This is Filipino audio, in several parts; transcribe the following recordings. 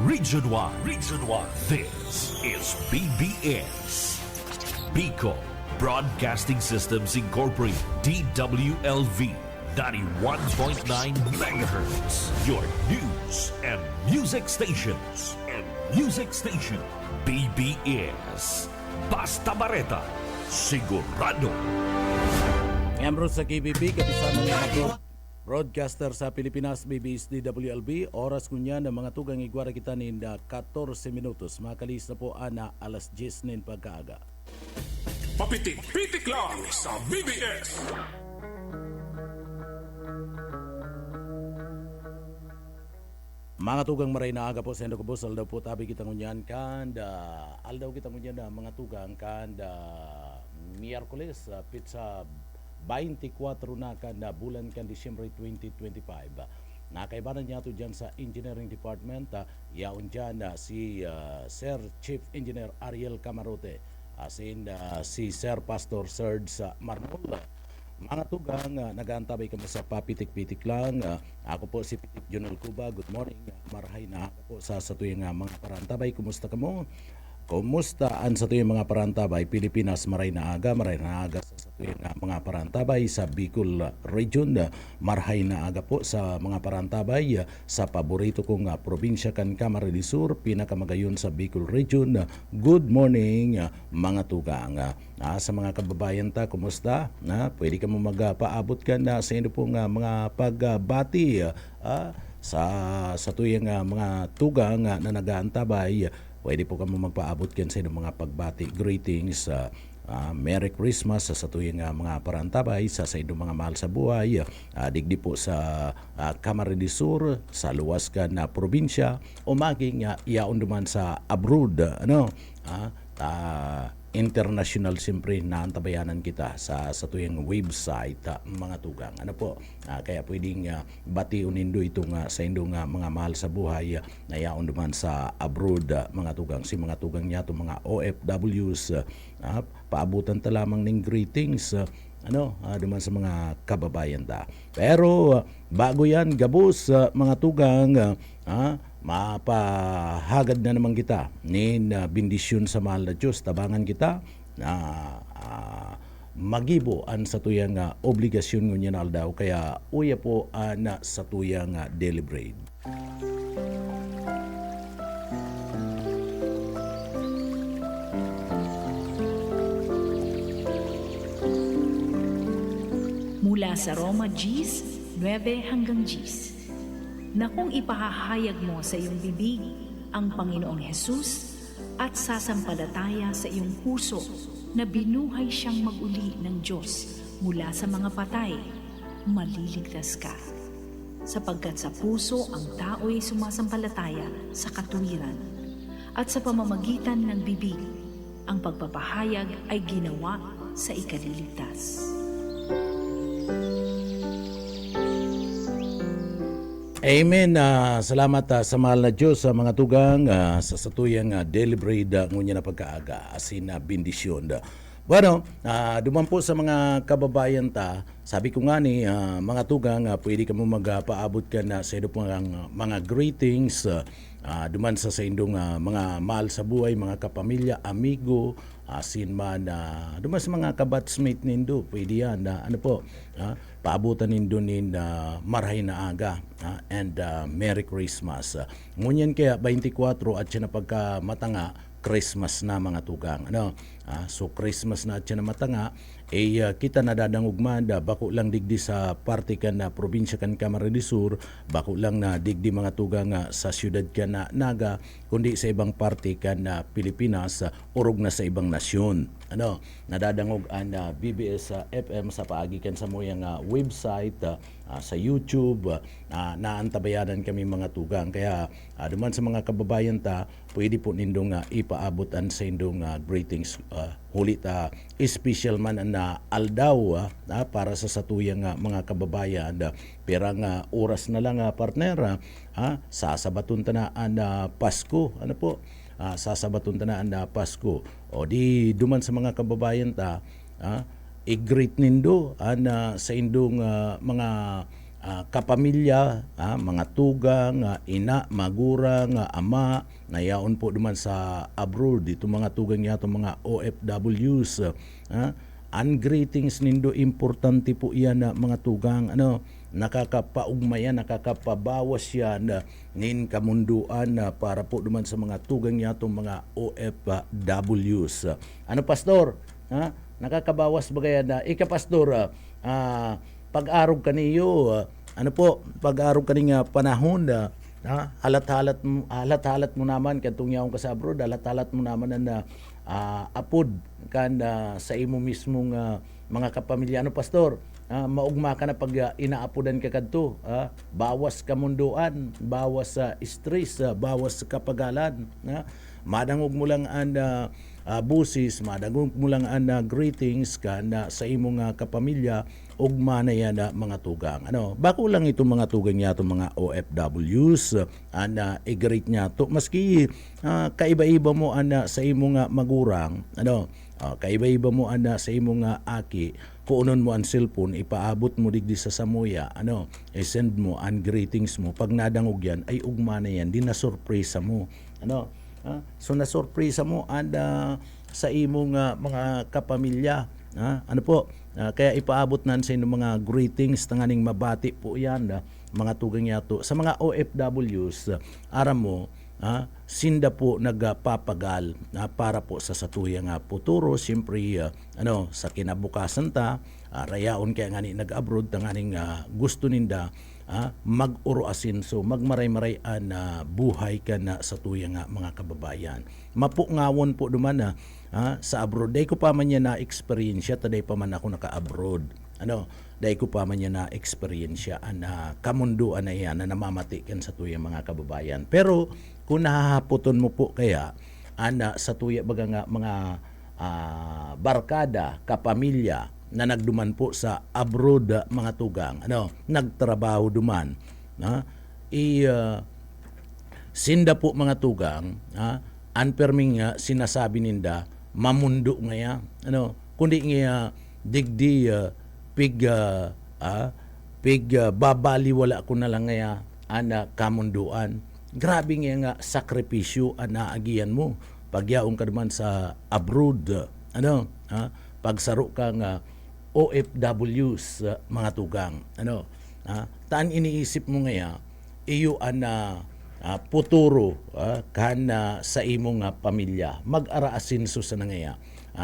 Region 1. Region 1. This is BBS. Bicol Broadcasting Systems Incorporated. DWLV. 91.9 megahertz. Your news and music stations. BBS. Basta Bareta. Sigurado. Miyembro sa KBB, kapisano ng mga broadcaster sa Pilipinas, BBS DWLB. Oras kunya ng mga tugang igwara kita ni 14 minutos. Makalis na po ana alas 10 nin pagkaaga. Papitik-pitik lang sa BBS. Mga tugang maray na aga po sa endo ko po, aldaw po tabi kita ngunyan kanda aldaw kita ngunyan na mga tugang kanda Miyerkules pizza 24 na kanda bulan kan Disyembre 2025. Nakaibanan niya ito dyan sa Engineering Department. Yaon dyan si Sir Chief Engineer Ariel Camarote, as in si Sir Pastor Serge Marmol. Mga tugang, nag-aantabay kami sa papitik-pitik lang. Ako po si Pitik Junel Cuba. Good morning. Marahay na ako po sa tuyong mga parantabay. Kumusta ka mo? Kumusta ang sa tuyong mga parantabay? Pilipinas, maray na aga sa tuyong mga parantabay sa Bicol Region. Marahay na aga po sa mga parantabay sa paborito kong probinsya kan Camarines Sur, pinakamagayon sa Bicol Region. Good morning mga tugang. Sa mga kababayan ta, kumusta? Pwede ka mo magpaabot ka na sa inyo pong mga pagbati sa tuyong mga tugang na nag-aantabay. Pwede po ka mo magpaabot ka sa inyong mga pagbati. Greetings. Merry Christmas sa tuyong mga parantabay sa inyong mga mahal sa buhay. Digdi po sa Camarines Sur, sa luwas ka na probinsya, o maging iyaon duman sa abroad. International siyempre na antabayanan kita sa tuyong website mga tugang. Kaya pwedeng bati unindo itong sa indong mga mahal sa buhay na yaon duman sa abroad mga tugang. Si mga tugang niya itong mga OFWs, paabutan ta lamang ng greetings duman sa mga kababayan ta. Pero bago yan, gabos mga tugang, mapahagad na naman kita nin bendisyon sa mahal na Diyos. Tabangan kita na magibo an sa tuyang obligasyon ngunyan aldaw. Kaya uya po na sa tuyang daily bread. Mula sa Roma Gs, 9 hanggang Gs. Na kung ipahahayag mo sa iyong bibig ang Panginoong Hesus at sasampalataya sa iyong puso na binuhay siyang mag-uli ng Diyos mula sa mga patay, maliligtas ka. Sapagkat sa puso ang tao'y sumasampalataya sa katuwiran at sa pamamagitan ng bibig, ang pagpapahayag ay ginawa sa ikaliligtas. Amen. Salamat sa mahal na Diyos sa mga tugang sa satuyang daily bread ngunya na pagkaaga asin bendisyon. Bueno, duman po sa mga kababayan ta, sabi ko nga ni mga tugang, pwede ka mo magpaabot ka na sa inyo mga greetings duman sa indong mga mahal sa buhay, mga kapamilya, amigo, asin man duman sa mga kabatsmate nindo, pwede yan paabutan nindo nin marahay na aga and Merry Christmas. Ngunyan kaya 24 at siya na pagkamatanga Christmas na mga tugang. So Christmas na at siya na matanga, kita nadadangugman bako lang digdi sa parte kan na probinsya kan Camarines Sur, bako lang na digdi mga tugang sa siyudad kan na Naga, kundi sa ibang parte kan na Pilipinas, urog na sa ibang nasyon. Nadadangog ang BBS FM sa paagi kan sa moyang website, sa YouTube, naantabayanan kami mga tugang. Kaya duman sa mga kababayan ta, pwede po nindong ipaabot an sa indong greetings. Hulit special man na aldaw para sa satuyang mga kababayan. Perang oras na lang partner, sasabatun ta na ang Pasko. Sasabatun ta na ang Pasko. O di duman sa mga kababayan ta, i-greet nindo sa indong mga kapamilya, mga tugang, ina, magurang, ama, nayaon po duman sa abroad, dito mga tugang niya, mga OFWs, ang greetings nindo, importante po yan, mga tugang, nakakapaugmayan, nakakapabawas yan nin kamunduan para po duman sa mga tugang niya, mga OFWs. Pastor? Nakakabawas ba kaya na? Pastor, pag-arog kaniyo, pag-arog kaning panahon, halat-halat mo naman katong yaong ka sa abroad, halat-halat mo naman na apod kan sa imo mismong mga kapamilya. Pastor? Maugma ka na pag inaapodan ka kadto, bawas kamunduan, bawas sa stress, bawas sa kapagalan, madangog mo lang ang busis, madangog mo lang ang greetings kan sa imong kapamilya, ugma na yan mga tugang. Bako lang itong mga tugang niya, itong mga OFWs, i-greet niya to, maski kaiba-iba mo sa imong magurang, kaiba-iba mo sa imong aki, kuunon mo ang cellphone, ipaabot mo digdi sa samuya, i-send mo ang greetings mo, pag nadangog yan, ay ugma na yan, di na sorpresa mo, so na sorpresa mo sa imong mga kapamilya, kaya ipaabot nan sa inyong mga greetings, tanganing mabati po yan, mga tugang yato. Sa mga OFWs, aram mo, sinda po nagpapagal para po sa satuyang futuro. Siyempre, sa kinabukasan ta, rayaon kaya nga ni nag-abroad, tanganing gusto ninda mag-uro asinso, magmaray-marayan na buhay ka na sa tuyang mga kababayan. Mapungawon po duman sa abroad. Dahil ko pa man niya na experience, taday pa man ako naka-abroad. Dahil ko pa man niya na experience na kamunduan na yan na namamatikan sa tuyang mga kababayan. Pero kung nahahaputon mo po kaya sa tuya baga nga mga barkada, kapamilya na nagduman po sa abroad, mga tugang, nagtrabaho duman, sinda po mga tugang, anperming sinasabi ninda, mamundo ngaya, kundi nga digdi pig babaliwala ko na lang ngaya kamunduan. Grabe nga sakripisyo naagian mo pagyaong ka naman sa abroad, pagsaro ka nga OFWs, mga tugang, taan iniisip mo ngaya iyo puturo kan sa imong pamilya, mag-araasinso sa nangaya,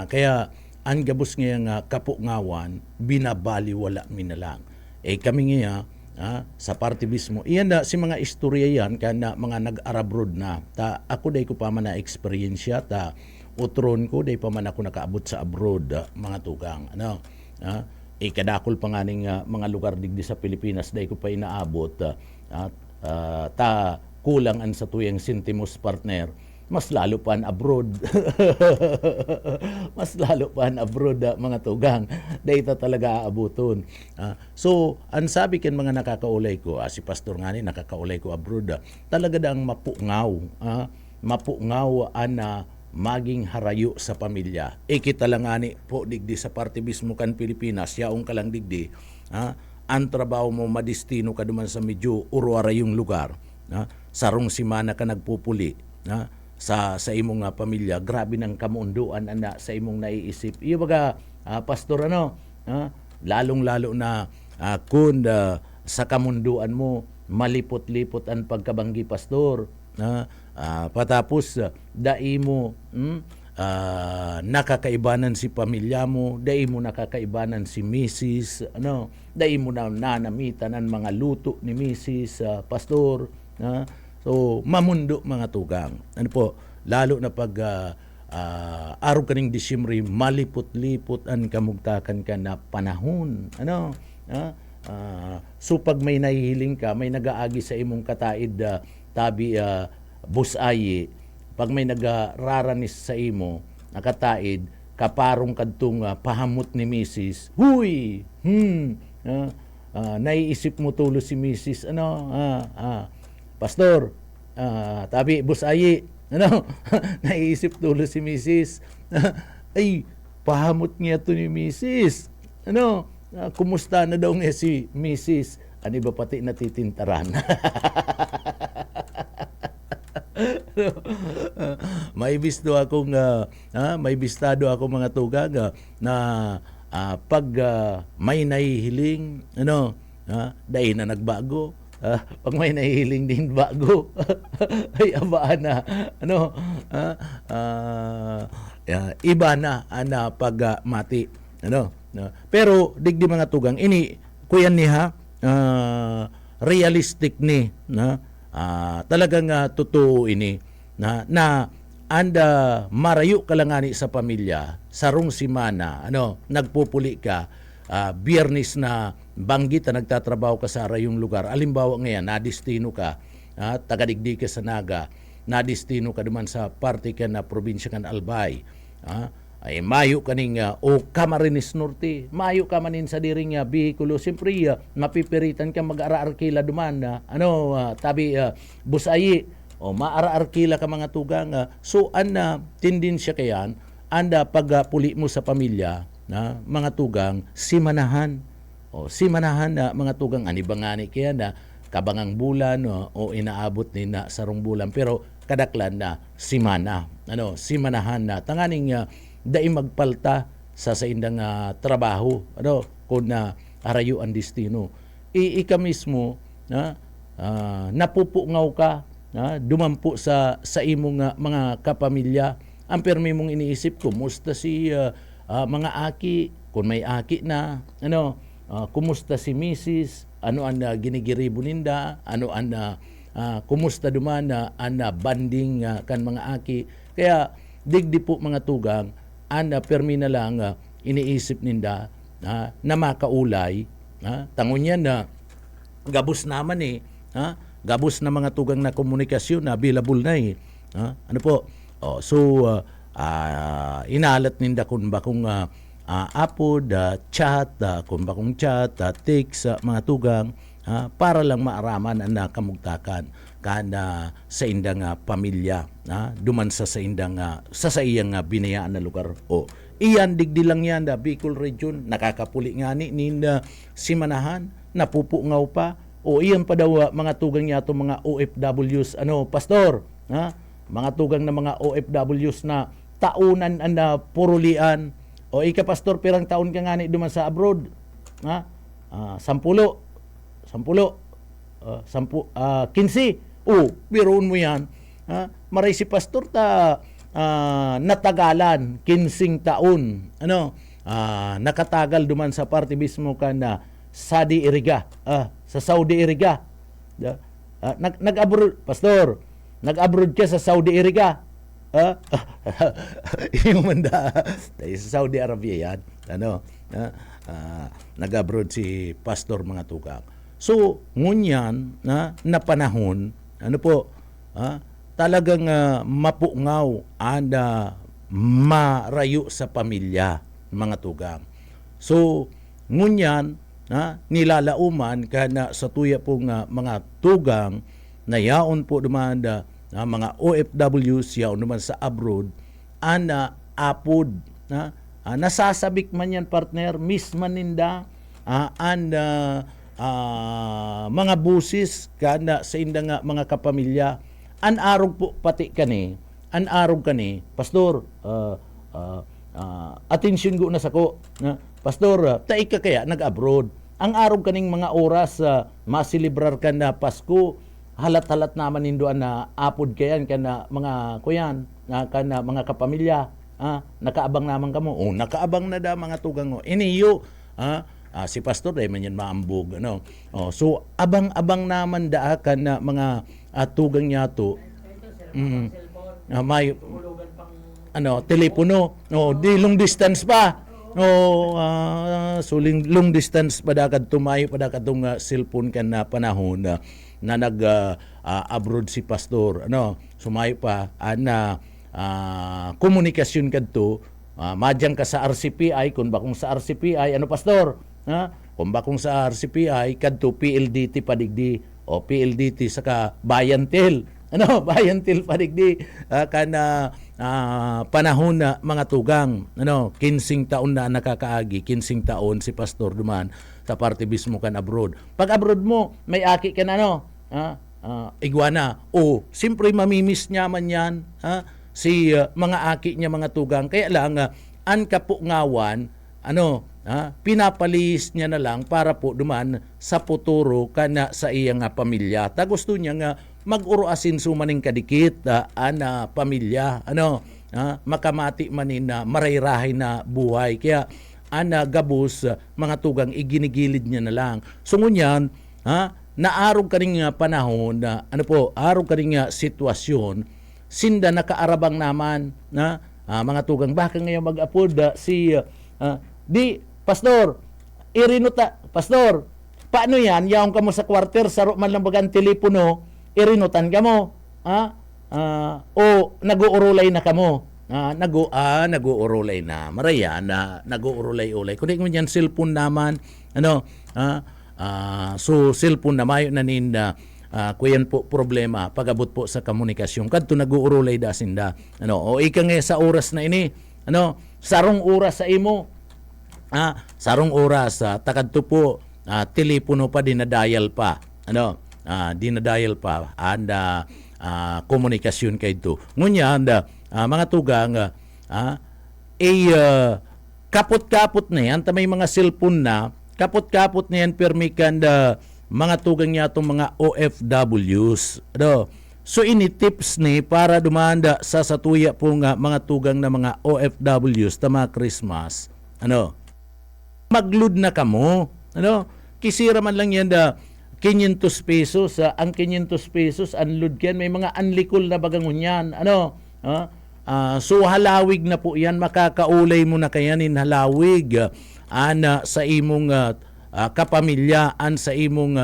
kaya ang gabos nga kapungawan, binabaliwala minalang. Kami nga sa partibismo, iyan si mga istorya yan kana mga nag-arabroad na. Ako day ko pa man na experience ta utron ko day pa man ako nakaabot sa abroad, mga tugang. Kadakol pa nga ning mga lugar digdi sa Pilipinas day ko pa inaabot, ta kulang an sa tuyang sentimos partner, mas lalo pa ang abroad. Mas lalo pa ang abroad, mga tugang. Dahil talaga aabuton. So, ang sabi kin mga nakakaulay ko, si Pastor nga ni nakakaulay ko abroad, talaga daang mapungaw. Mapungaw maging harayo sa pamilya. Kita lang nga ni po digdi sa partibismo kan Pilipinas, yaong ka lang digdi, ang trabaho mo madistino ka duman sa medyo uruara yung lugar. Sarong simana ka nagpupuli, sa imong pamilya, grabe ng kamunduan sa imong naiisip. Iyo baga, Pastor, lalong-lalo na kung sa kamunduan mo, malipot-lipot ang pagkabanggi, Pastor. Patapos, dai mo nakakaibanan si pamilya mo, dai mo nakakaibanan si Mrs., dai mo na nanamitan ang mga luto ni Mrs., Pastor. So, mamundo, mga tugang. Lalo na pag araw kaning Disyembre, malipot-lipot ang kamugtakan ka na panahon. So, pag may nahihiling ka, may nagaagi sa imong kataid, tabi busayi, pag may nagraranis sa imo, nakataid, kaparong kadtong pahamot ni Mrs., huy! Naiisip mo tulo si Mrs., Pastor, tabi, busayi, naiisip tulo si Mrs. Ay, pahamot niya to ni Mrs. Kumusta na daw niya si Mrs. Ang iba pati natitintaran. May bisto akong may bistado ako mga tugang na pag may nahihiling dahil na nagbago. Pag may nahihiling din bago ay abaan na iba na pag mati pero digdi mga tugang ini kuyan niya realistic ni talagang totoo ini na anda marayo ka lang ani sa pamilya sarong simana nagpupuli ka biyernes na banggit na nagtatrabaho ka sa arayong lugar alimbawa ngayon nadistino ka tagadigdi ka sa Naga nadistino ka duman sa parte ka na probinsya kan Albay ay mayo kaning o Camarines Norte mayo ka manin sa diring bihikulo siyempre mapipiritan ka mag-ara-arkila duman tabi busayi o maara-arkila ka mga tugang so tendensya kayan anda pagpuli mo sa pamilya mga tugang simanahan mga tugang anibangani kaya na kabangang bulan o inaabot ni na sarong bulan pero kadaklan na simanahan na tanganing dai magpalta sa indang trabaho kung arayo ang destino ika mismo napupungaw ka dumampu sa imong mga kapamilya ang permi mong iniisip kumusta si mga aki kung may aki na kumusta si Mrs. ano ang ginigiribo ninda ano ang kumusta duman ang banding kan mga aki kaya digdi po mga tugang permi na lang iniisip ninda na makaulay tangon yan gabos naman gabos na mga tugang na komunikasyon na available na ano po inalat ninda kung bakong apod chat kung bakong chat text mga tugang para lang maaraman ang nakamugtakan sa indang pamilya duman sa indang sa iyang binayaan na lugar iyan digdi lang yan Bicol Region nakakapuli nga ni simanahan napupungaw pa iyan pa daw mga tugang niya to mga OFWs pastor mga tugang na mga OFWs na taunan purulian ika pastor pirang taon ka nga ni duman sa abroad 10 15 biroon mo yan maray si pastor natagalan 15 taon nakatagal duman sa parte mismo ka na Saudi Iriga sa Saudi Iriga nag-abroad pastor nag-abroad ka sa Saudi Iriga yung manda sa Saudi Arabia yan nag-abroad si pastor mga tukang so ngunyan na panahon talagang mapungaw marayo sa pamilya mga tugang so ngunyan nilalauman kana sa tuya pong mga tugang na yaon po dumanda mga OFWs yaon naman sa abroad apod nasasabik man yan partner misman ninda mga busis kana sa indang mga kapamilya anarog po pati kani pastor atensyon go na sako pastor taik ka kaya nag-abroad ang arog kaning mga oras masilibrar ka na Pasko halat-halat naman nindo na apod kayan kana mga kuyan kana mga kapamilya nakaabang naman kamo nakaabang na da mga tugang iniyo si pastor dahil man yan maambog so abang-abang naman da kana mga tugang niya to may telepono di long distance pa so long distance padakad tumayo padakad tong cellphone kan na panahon na nag abroad si pastor sumayo pa komunikasyon kadto madyang ka sa RCPI kung bakong sa RCPI pastor kung bakong sa RCPI kadto PLDT padigdi o PLDT saka Bayantel Ano, bayan til padigdi panahon na mga tugang. Ano, 15 taon na nakakaagi, 15 taon si pastor duman sa parte mismo kan abroad. Pag abroad mo, may aki ka na iguana. O, siyempre mamimiss niya man yan, si mga aki niya mga tugang. Kaya lang, an kapungawan, pinapalis niya na lang para po duman sa futuro kana sa iyang pamilya. Ta gusto niya nga mag-uruasin sumaning kadikit pamilya, makamati manin na marayrahay na buhay. Kaya gabos mga tugang iginigilid niya na lang. So ngunyan, naarog ka rin panahon na arog ka rin sitwasyon sinda nakaarabang naman na mga tugang baka ngayon mag-upload di pastor pastor paano yan yaong ka mo sa kwarter saro man lang bagang telepono irinutan ka mo o nag-uurulay na ka mo nag-uurulay na maraya na nag-uurulay-ulay kundi mo yan cellphone naman so cellphone na mayo na ninda kuyan po problema pagabot po sa komunikasyon kadto nag-uurulay da sinda o ika nga sa oras na ini sarong oras sa imo sarong oras takadto po telepono pa dinadial pa dinadial pa anda komunikasyon kay ito ngunya anda mga tugang kapot-kapot na yan may mga cellphone na kapot-kapot na yan permikan mga tugang niya itong mga OFWs. So ini tips ni para dumanda sa satuya po nga mga tugang na mga OFWs tama Christmas. Magload na kamo. Kisira man lang yan 500 pesos. Ang 500 pesos unload yan. May mga unlikol na bagangon yan. So halawig na po yan. Makakaulay mo na kayanin halawig. Sa imong kapamilyaan sa imong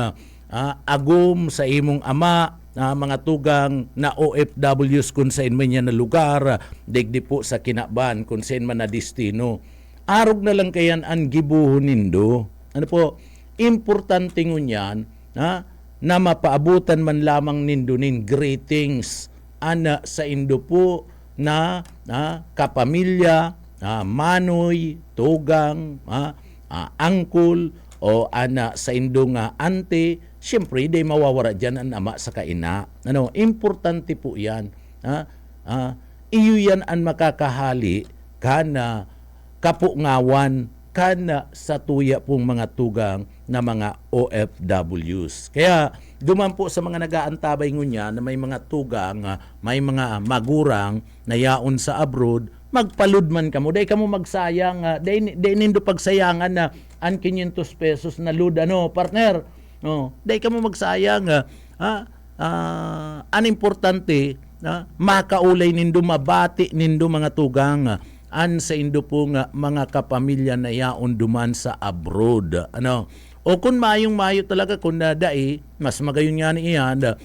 agum sa imong ama mga tugang na OFWs kung saan man yan na lugar digdi po sa kinaban kung saan man na destino arog na lang kayan ang gibuhon nindo importante ngunyan na mapaabutan man lamang nindo nin greetings sa indo po na kapamilya manoy tugang angkol o sa indo nga ante, siyempre di mawawara dyan ang ama sa kaina. Importante po yan. Iyo yan ang makakahali kana kapungawan kana sa tuya pong mga tugang na mga OFWs. Kaya duman po sa mga nagaantabay ngunya na may mga tugang, may mga magurang na yaon sa abroad, magpalud man kamo day kamo magsayang day nindo pagsayangan na an 500 pesos na lud partner day kamo magsayang an importante makaulay nindo mabati nindo mga tugang an sa indo po nga mga kapamilya na yaon duman sa abroad o kung mayo talaga kung dai mas magayon nga ni iyan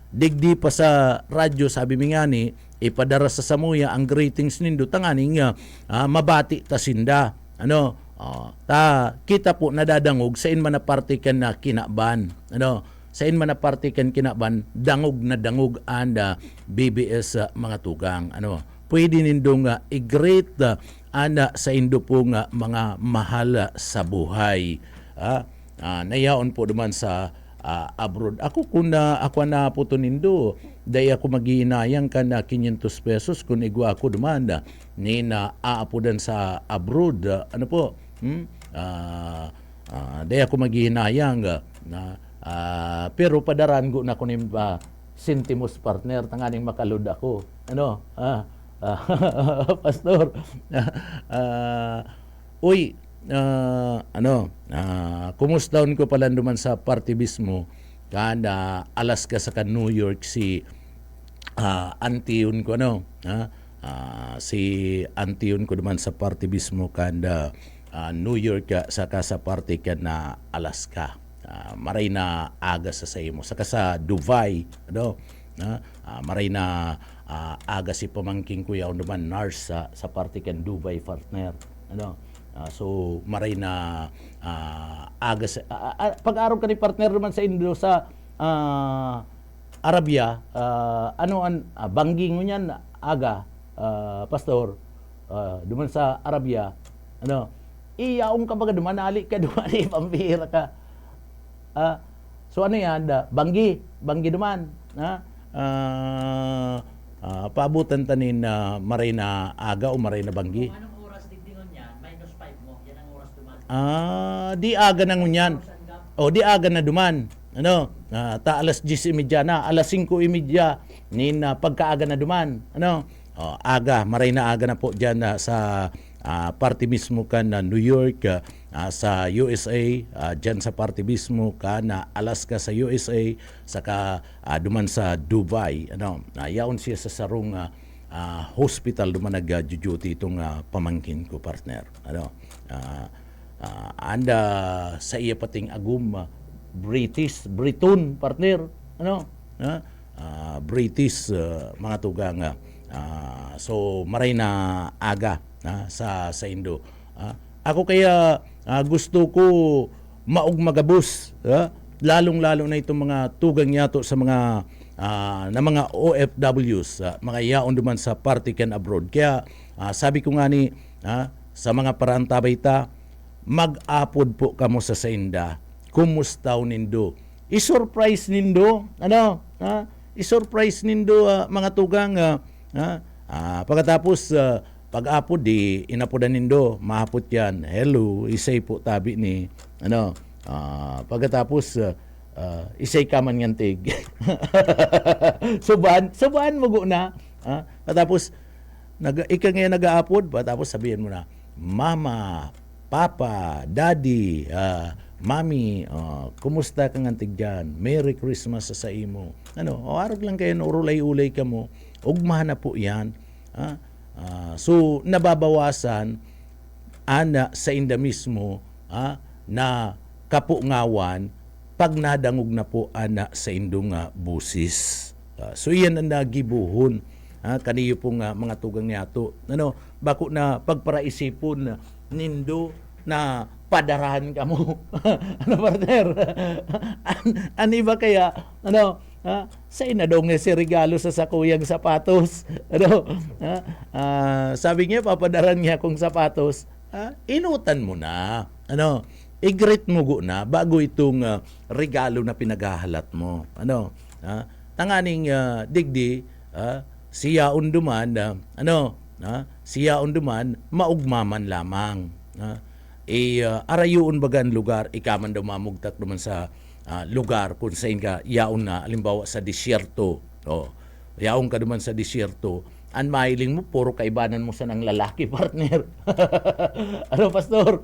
digdi pa sa radyo sabi mi nga ni ipadara sa samuya ang greetings nindo tanganing mabati ta sinda kita po nadadangog sa in man na partikan na kinaban sa in man na partikan kinaban dangog na dangog anda BBS mga tugang pwede nindo nga i-greet ana sa indo po nga mga mahal sa buhay nayaon po duman sa abroad. Ako na po to nindo, day ako magiinayang ka na 500 pesos kung igwa ako dumanda ni na aapudan sa abroad. Day ako magiinayang pero padaran ko na kunim sentimos partner tanganing makalod ako. Pastor. Uy, kumustaon ko pala duman sa party mismo kada Alaska sa New York si Antion ko si Antion ko duman sa party mismo kada New York saka sa party ka na Alaska maray na aga sa mo saka sa Dubai maray na aga si pamangking kuya duman nurse sa party kan Dubai partner so maray na pag-araw ka ni partner naman sa Indo sa Arabia, banggi ngunyan aga, pastor, duman sa Arabia, iyaong ka baga duman, ali ka duman, pambihira ka. So ano yan, banggi duman, paabutan tanin na maray na aga o maray na banggi. Anong oras digdingon niya? -5 mo. Yan ang oras duman. Di aga na ngunyan. O di aga na duman. Ta alas 10:30 na, alas 5:30 nin pagkaaga na duman. Aga, maray na aga na po diyan sa party mismo kan na New York, sa USA, diyan sa party mismo kan na Alaska sa USA, saka duman sa Dubai. Yaon siya sa sarong hospital duman nag-duty itong pamangkin ko, partner. Anda sa iya pating agum Briton, partner. British, mga tugang. So maray na aga sa Indo. Ako kaya gusto ko maugmagabos, lalong-lalo na itong mga tugang yato sa mga na mga OFWs, mga yaon duman sa partikan abroad. Kaya sabi ko nga ni sa mga paraan tabayta, mag-apod po kamo sa Sainda. Kumustaw nindo? I-surprise nindo? I-surprise nindo mga tugang. Pagkatapos pag-apod di inapodan nindo, mahapot yan. Hello, isay po tabi ni pagkatapos isay kaman ngantig. Suban mo go na. Pagkatapos ika ngayon nag-aapod, pagkatapos sabihin mo na, Mama, Papa, Daddy, Mami, kumusta ka ngantig dyan? Merry Christmas sa imo. Arag lang kayo, urulay-ulay ka mo. Ugma na po yan. So, nababawasan sa inda mismo na kapungawan pag nadangog na po sa indong busis. So, yan ang nagibuhon. Kaniyo pong mga tugang niyato. Bako na pagparaisipon nindo na padarahan ka mo. Partner? Ba kaya, sa inadong si regalo sa sakuyang sapatos. Sabi niya, papadaran niya kong sapatos. Inutan mo na. I-greet mo go na bago itong regalo na pinaghahalat mo. Tanganing digdi, siya unduman, siya unduman, maugmaman lamang. Arayuon bagan lugar, ikaman daw mamugtak naman sa lugar kung saan ka yaon na, alimbawa sa disyerto. Yaon ka naman sa disyerto, ang mahiling mo, puro kaibanan mo sa ng lalaki, partner. Pastor?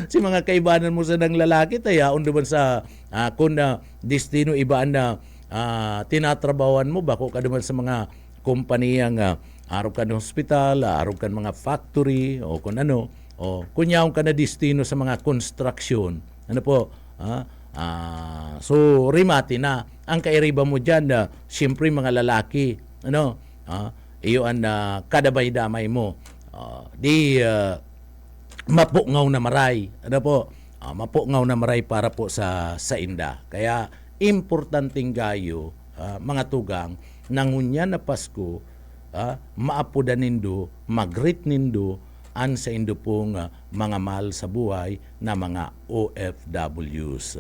Si mga kaibanan mo sa ng lalaki, yaon naman sa kung destino ibaan na tinatrabawan mo, bako ka naman sa mga kompaniyang araw ka ng hospital, araw ka mga factory, o kung ano, kunyaon ka na destino sa mga construction. So, rimati na. Ang kairiba mo dyan, siyempre mga lalaki, iyo ang kadabay-damay mo. Mapungaw na maray. Mapungaw na maray para po sa inda. Kaya, importanteng gayo, mga tugang, nangunya na Pasko, maapudan nindo, mag-greet nindo, an sa indo pong mga mahal sa buhay na mga OFWs.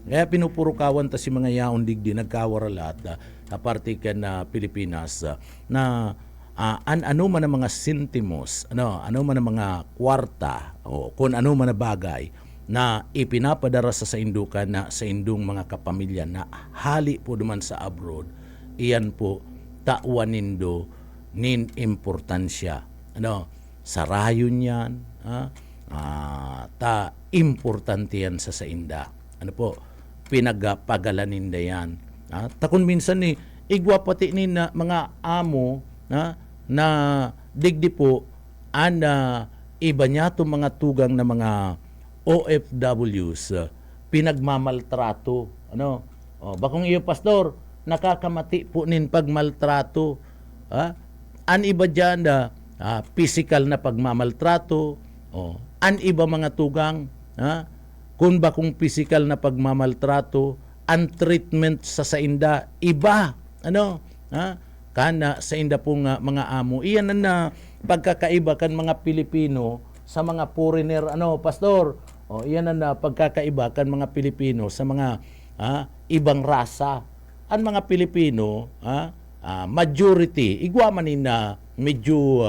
Kaya pinupurukawan ta si mga yaon digdi nagkawaralat sa partikan na Pilipinas na ano man ang mga sentimos, ano man ang mga kwarta o kung ano man ang bagay na ipinapadara sa indukan na sa indong mga kapamilya na hali po duman sa abroad, iyan po tawan nindo nin importansya. Sa rayon yan, importante yan sa inda. Pinagpagalanin da yan. Takon minsan ni, igwa pati ni na mga amo na digdi po, iba niya to mga tugang na mga OFWs, pinagmamaltrato. Bakong iyo, pastor, nakakamati po nin pagmaltrato. An iba dyan physical na pagmamaltrato, an iba mga tugang, kung ba kung physical na pagmamaltrato, ang treatment sa sainda iba, ano, ha? Kana sa inda pong mga amo. Iyan na pagkakaiba kan mga Pilipino sa mga foreigner, ano, pastor. O iyan na pagkakaiba kan mga Pilipino sa mga ibang rasa. Ang mga Pilipino, majority, igwamanin na medyo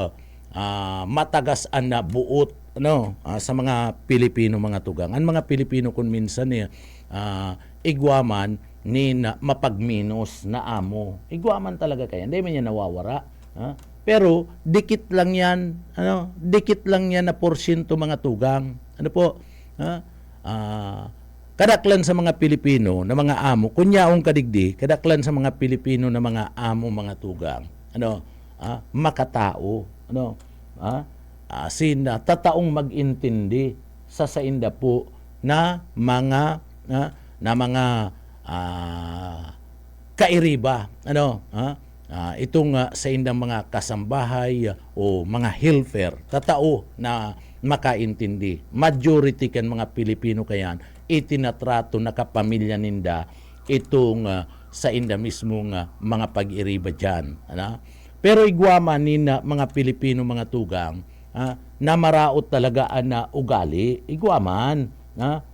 matagas an na buot, ano, sa mga Pilipino mga tugang. Ang mga Pilipino kun minsan igwaman ni na mapagminos na amo. Igwaman talaga kaya. Hindi man yan nawawara. Pero dikit lang yan, ano, dikit lang yan na porsyento mga tugang. Ano po? Kadaklan sa mga Pilipino na mga amo, kunyaong kadigdi, kadaklan sa mga Pilipino na mga amo mga tugang. Ano? Makatao, ano? Tataong mag-intindi sa sainda po na mga kairiba, ano, itong sa indang mga kasambahay o mga helper, tatao na makaintindi. Majority kan mga Pilipino kayan itinatrato na kapamilya ninda itong sa inda mismong mga pag-iriba dyan, ano? Pero igwama ni mga Pilipino mga tugang na maraot talaga na ugali, igwaman.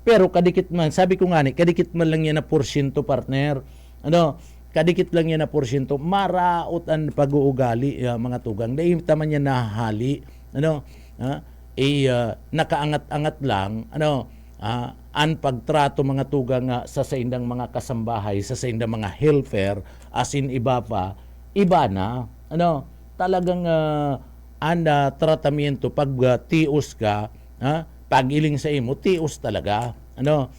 Pero kadikit man, sabi ko nga kadikit man lang yan na porsyento, partner. Ano, kadikit lang yan na porsyento, maraot ang pag-uugali mga tugang. Dahil taman yan nahali, ano, nakaangat-angat lang, ano, ang pagtrato mga tugang sa saindang mga kasambahay, sa saindang mga helper, as in iba pa, iba na, ano, talagang tratamiento pag tios ka, pag-iling sa imo, tios talaga. Ano?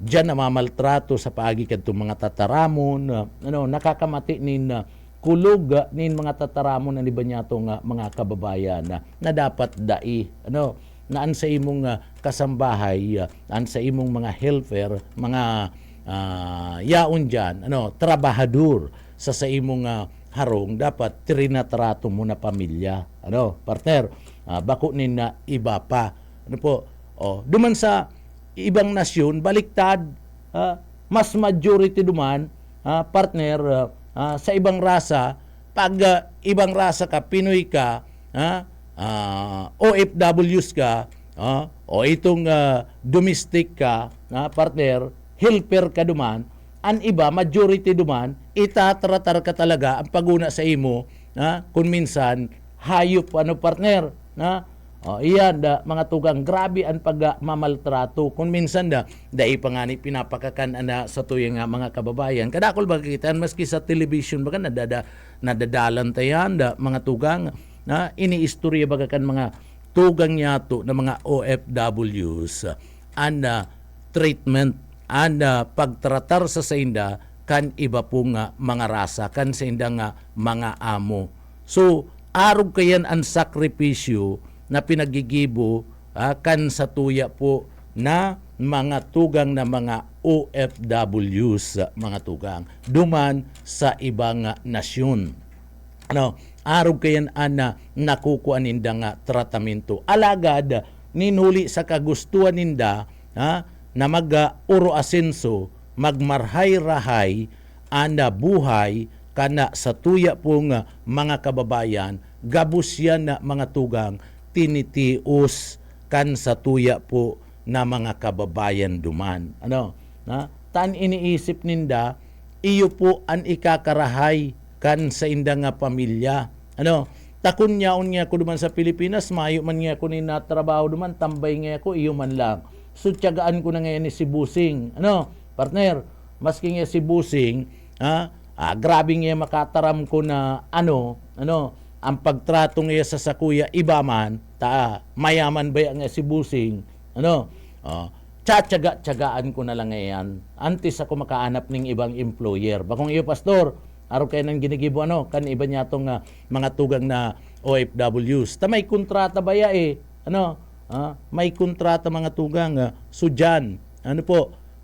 Diyan namamaltrato sa paagi kadtong mga tataramon, ano, nakakamati nin kulog nin mga tataramon na iba niya itong mga kababayan na dapat dai. Ano? Naan sa imong kasambahay, naan sa imong mga helper, mga yaon dyan, ano, trabahador sa imong harong, dapat trinatrato mo na pamilya. Ano, partner? Bako nin na iba pa. Ano po? Duman sa ibang nasyon, baliktad, mas majority duman, partner, sa ibang rasa, pag ibang rasa ka, Pinoy ka, OFWs ka, o itong domestic ka, partner, helper ka duman, ang iba, majority duman, itatratar ka talaga ang paguna sa imo, kung minsan, hayop, ano, partner, iyan mga tugang, grabe ang pagmamaltrato. Kung minsan dai pa nga ni pinapakakan sa tuyang mga kababayan. Kadakol ba kita maski sa television baga nadadalan tayan mga tugang na iniistorya baga kan mga tugang yato na mga OFWs treatment pagtratar sa sainda kan iba po nga mga rasa kan sainda nga mga amo. So arog kayan ang sakripisyo na pinagigibo kan sa tuya po na mga tugang na mga OFWs, mga tugang, duman sa ibang nasyon. Ano, arog kayan na nakukuha ninda nga tratamento. Alagad, ninuli sa kagustuhan ninda na mag-uro asenso, magmarhay-rahay, buhay, kana sa tuya pong mga kababayan, gabus yan na mga tugang, tinitius kan sa tuya po na mga kababayan duman. Ano? Tan iniisip ninda, iyo po ang ikakarahay kan sa inda nga pamilya. Ano? Takun niya ko duman sa Pilipinas, mayo man niya ko ni natrabaho duman, tambay niya ko, iyo man lang. So, tiyagaan ko na ngayon ni si Busing. Ano? Partner, maski nga si Busing, grabe nga makataram ko na ang pagtrato nga sa sakuya iba man, mayaman ba nga si Busing, tiyatsagaan ko na lang ngayon, antes ako makaanap ng ibang employer. Bakong iyo, pastor, araw kayo nang ginigibo, kan iba niya itong mga tugang na OFWs. May kontrata ba ya may kontrata mga tugang, so dyan,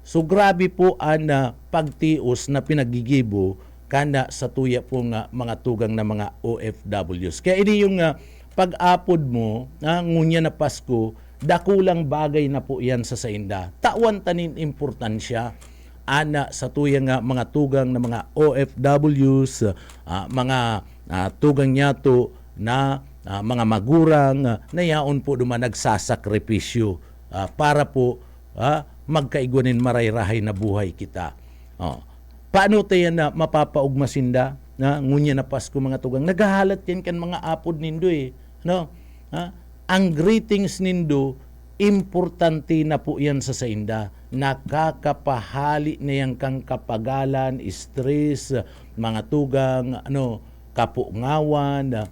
so grabe po ang pagtios na pinagigibo kana sa tuya pong mga tugang na mga OFWs. Kaya ini yung pag-apod mo, ngunya na Pasko, dakulang bagay na po yan sa sainda. Tawan tanin importansya ana sa tuyang mga tugang na mga OFWs, mga tugang nyato na mga magurang na yaon po duman nagsasakripisyo para po magkaigwanin marayrahay na buhay kita. Paano tayo na mapapaugmasinda na ngunya na Pasko mga tugang? Nagahalat yan kan mga apod nindo no? Ang greetings nindo, importante na po yan sa sainda. Nakakapahali na yan kang kapagalan, stress, mga tugang, kapungawan,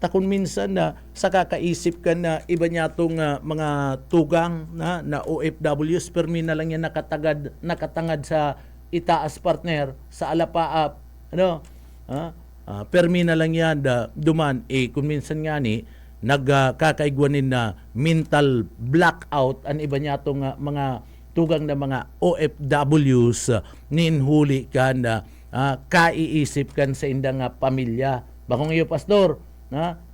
takon minsan na sa kakaisip ka na iba niya itong mga tugang na OFWs, permi na lang yan nakatangad sa itaas partner, sa alapaap, permi na lang yan duman, kung minsan nga ni, nagkakaigwanin na mental blackout ang iba niya itong mga tugang na mga OFWs ninhuli ka na kaiisip kan sa indang pamilya. Bakong iyo, Pastor,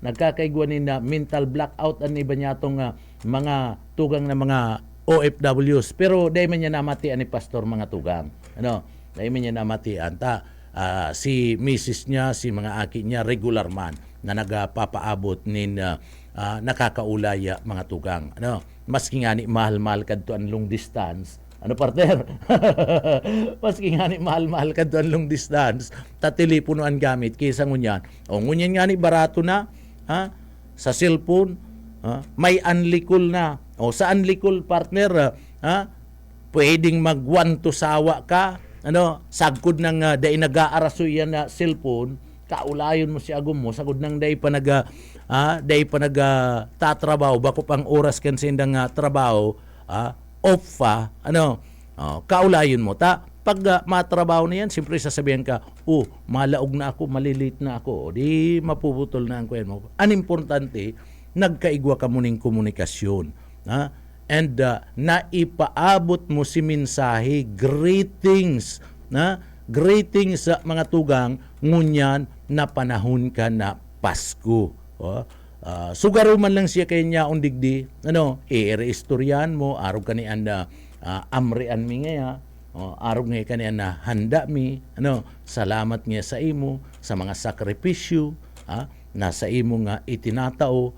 nagkakaigwanin na mental blackout ang iba niya itong mga tugang na mga OFWs. Pero dahil man niya namatian ni Pastor mga tugang. Dahil man niya namatian. Si Mrs. niya, si mga aki niya, regular man na nagpapaabot nin nakakaulaya mga tugang. Maski nga ni mahal-mahal kadto ang long distance. Partner? Maski nga ni mahal-mahal kadto ang long distance, tatilipuno ang gamit kaysa ngunyan. Ngunyan nga ni barato na, sa cellphone, may unlikol na. Sa unlikol, partner, pwedeng mag-one to sawa ka, sagkod ng day nag-aaraso yan na cellphone, kaulayon mo si agum mo, sagod ng day pa tatrabaho, bako pang oras kan sa indang trabaho, off pa, kaulayon mo. Pag matrabaho na yan, siyempre sasabihin ka, malaog na ako, malilit na ako, di mapuputol na ang kuyan mo. Ang importante, nagkaigwa ka muning komunikasyon. And naipaabot mo si mensahe, greetings, greetings sa mga tugang, ngunyan na panahon ka na Pasko. Sugaro man lang siya kay niya undigdi, i-reistoryan mo, arog ka ni anda amrian mi ngaya, arog nga ka ni anda handa mi, salamat nga sa imo, sa mga sakripisyo, na sa imo nga itinatao,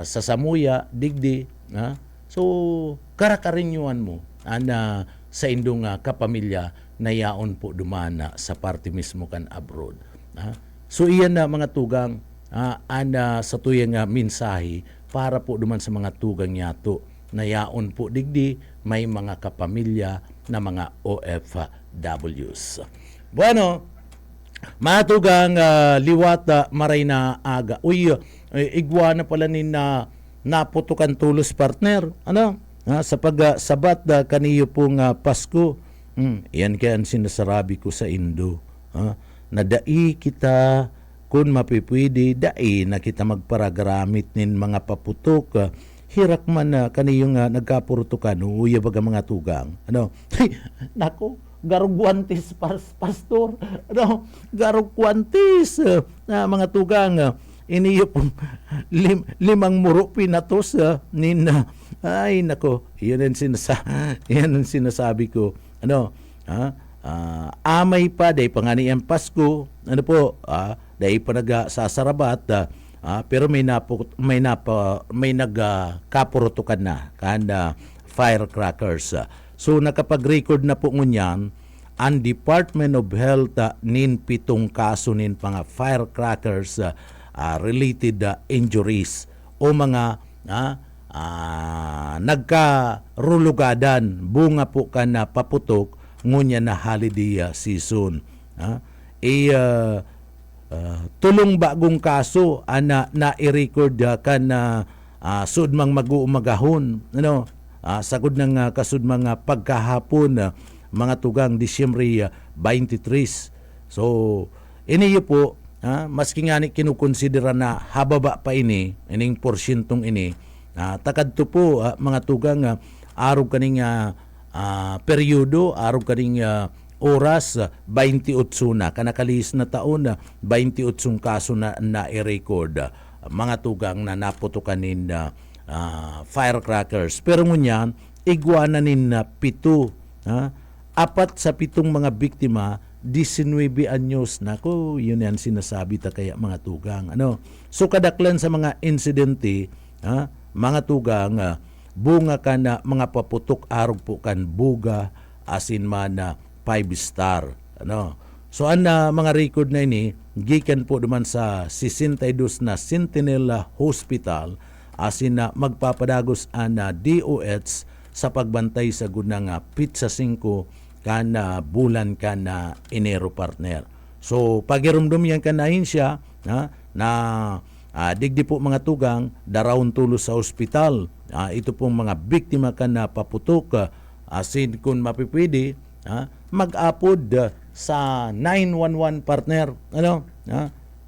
sa samuya, digdi, so karakarinyuan mo, sa indong kapamilya, na yaon po dumana sa party mismo kan abroad. So iyan na mga tugang, sa tuyang mensahe para po duman sa mga tugang yato na yaon po digdi may mga kapamilya na mga OFWs. Bueno, mga tugang liwat maray na aga. Igwa na pala ni na naputukan tulos partner. Sa pagsabat kaniyo pong Pasko. Yan kaya ang sinasarabi ko sa Indo. Na dai kita kung mapipwede, dai na kita magparagaramit nin mga paputok. Hirak man na kaniyong nagkapurutukan, uya baga mga tugang. Nako, garugwantis pastor. Garugwantis mga tugang. Iniyo pong limang muro pinatos ay nako, yan ang sinasabi ko. Amay pa day pangani ang Pasko, day pa nagsasarabat, pero may nagkapurutukan na kanda firecrackers. So nakapag-record na po ngunyan ang Department of Health nin 7 kaso nin mga firecrackers related injuries o mga nagkarulugadan bunga po ka na paputok ngunya na holiday season. Tulong bagong kaso na i-record ka na sudmang mag-uumagahon sagod ng kasudmang pagkahapon mga tugang Disyembre 23. So iniyo po maski nga ni kinukonsidera na hababa pa ining porsyentong ini takadto po mga tugang arog kaning peryodo, arog kaning oras 28 na kanakalis na taon 28 kaso na i-record mga tugang na naputukan nin firecrackers. Pero ngunyan, igwananin na 7. Apat sa 7 mga biktima, 19 anyos. Nako, yun yan sinasabi ta kaya mga tugang. So kadaklan sa mga insidente, mga tugang, bunga ka na mga paputok arog po kan buga asin man na 5 star. So mga record na ini gikan po duman sa 62 na Sentinel Hospital asin na magpapadagos na DOH sa pagbantay sa gunang Pizza 5 kana bulan kana Enero, partner. So pagirumdum yan kanahin siya na digdi po mga tugang darawon tulos sa ospital. Ito pong mga biktima kana paputok asin kung mapipwede mag-upod sa 911, partner,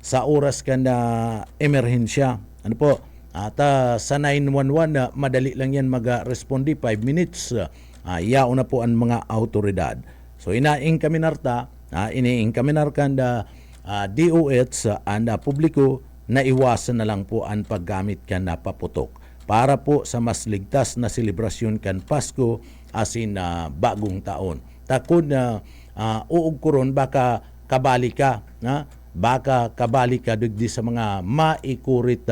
sa oras ka na emerhensya. At sa 911 madali lang yan mag-respondi 5 minutes. Yao na po ang mga autoridad. So inaing kami narta, iniing kami narkan DOH ang publiko na iwasan na lang po ang paggamit kan na paputok para po sa mas ligtas na selebrasyon kan Pasko asin bagong taon. Takod na uog ko ron baka kabali ka, baka kabali ka digdi sa mga maikurit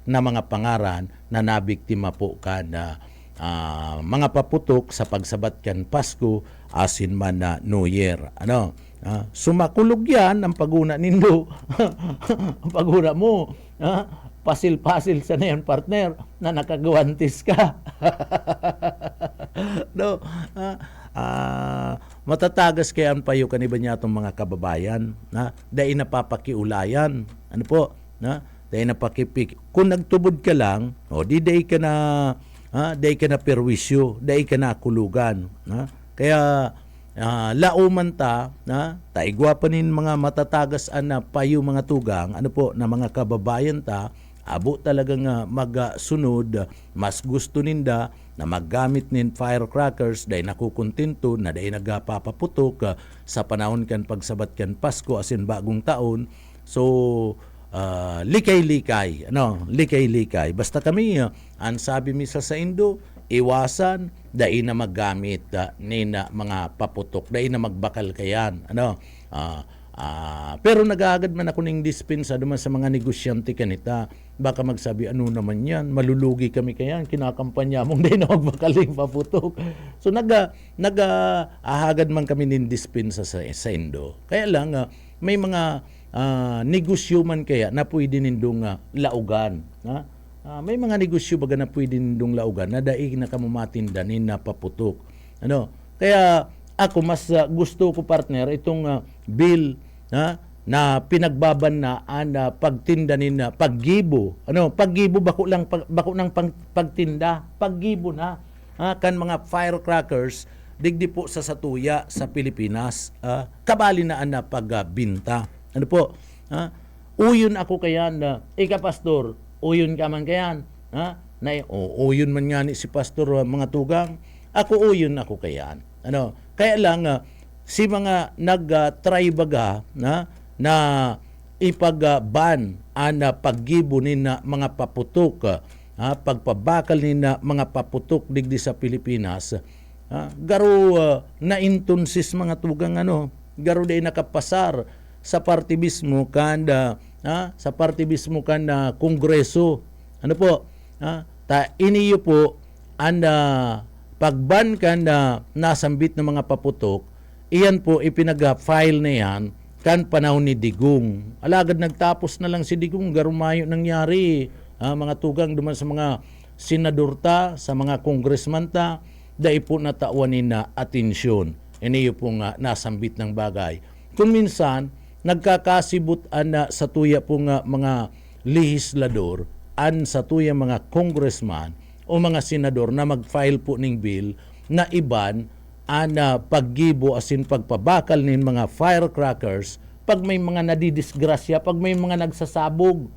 na mga pangaran na nabiktima po ka na mga paputok sa pagsabat kan Pasko asin man na New Year. Sumakulog yan ang paguna nindo. Ang paguna mo, pasil-pasil sa na yan, partner, na nakagawantis ka. Matatagas kaya ang payo kaniba niya itong mga kababayan, dahil napapakiulayan. Dahil napakipik. Kung nagtubod ka lang, dahil ka na perwisyo, dahil ka na kulugan. Kaya lauman taigwa pa nin mga matatagas na payo mga tugang, na mga kababayan abo talagang magsunod, mas gusto ninda na maggamit nin firecrackers dahil nakukontinto na dahil nagpapaputok sa panahon kan pagsabat kan Pasko asin bagong taon. So likay-likay, likay-likay. Basta kami, ang sabi misa sa Indo, iwasan, dahil na maggamit nina mga paputok, dahil na magbakal kayan. Pero nag-aagad man ako ng dispensa duman sa mga negosyante kanita. Baka magsabi, ano naman yan, malulugi kami kayan, kinakampanya mong dahil na magbakaling paputok. So nag-ahagad man kami ng dispensa sa Indo. Kaya lang, may mga negosyo man kaya na pwede nindong laugan. May mga negosyo baga na pwede nindong laugan na daig na kamumatindanin na paputok. Kaya ako mas gusto ko, partner, itong bill na pinagbaban na pagtindanin na paggibo. Paggibo bako ng pagtinda, paggibo na kan mga firecrackers digdi po sa satuya sa Pilipinas, kabali na pagbinta. Uyon ako kayan ika pastor, uyon ka man kayan, uyon man nga ni si pastor mga tugang, ako uyon ako kayan. Kaya lang si mga nag-try baga na ipag-ban paggibo ni na mga paputok, pagpabakal ni na mga paputok digdi sa Pilipinas, garo na intunsis mga tugang garo day nakapasar sa partibismo kan sa partibismo kan kongreso. Iniyo po ang pagban kan nasambit ng mga paputok, iyan po ipinag-file na yan kan panahon ni Digong. Alagad nagtapos na lang si Digong, garumayo nangyari mga tugang duman sa mga senador sa mga congressman dahil po natauanin na atensyon. Iniyo po nasambit ng bagay. Kung minsan nagkakasibut sa tuya po mga lehislador sa tuya mga congressman o mga senador na mag-file po ng bill na iban paggibo asin pagpabakal ng mga firecrackers pag may mga nadidisgrasya, pag may mga nagsasabog.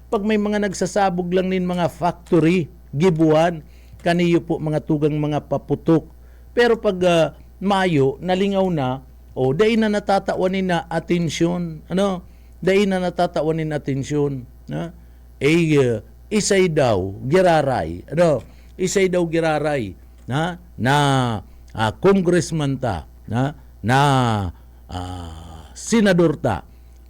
Pag may mga nagsasabog lang ng mga factory, gibuan, kaniyo po mga tugang mga paputok. Pero pag Mayo, nalingaw na, dahil na natatawanin na atensyon. Dahil na natatawanin atensyon. isay daw giraray, na congressman ta, na senador ta,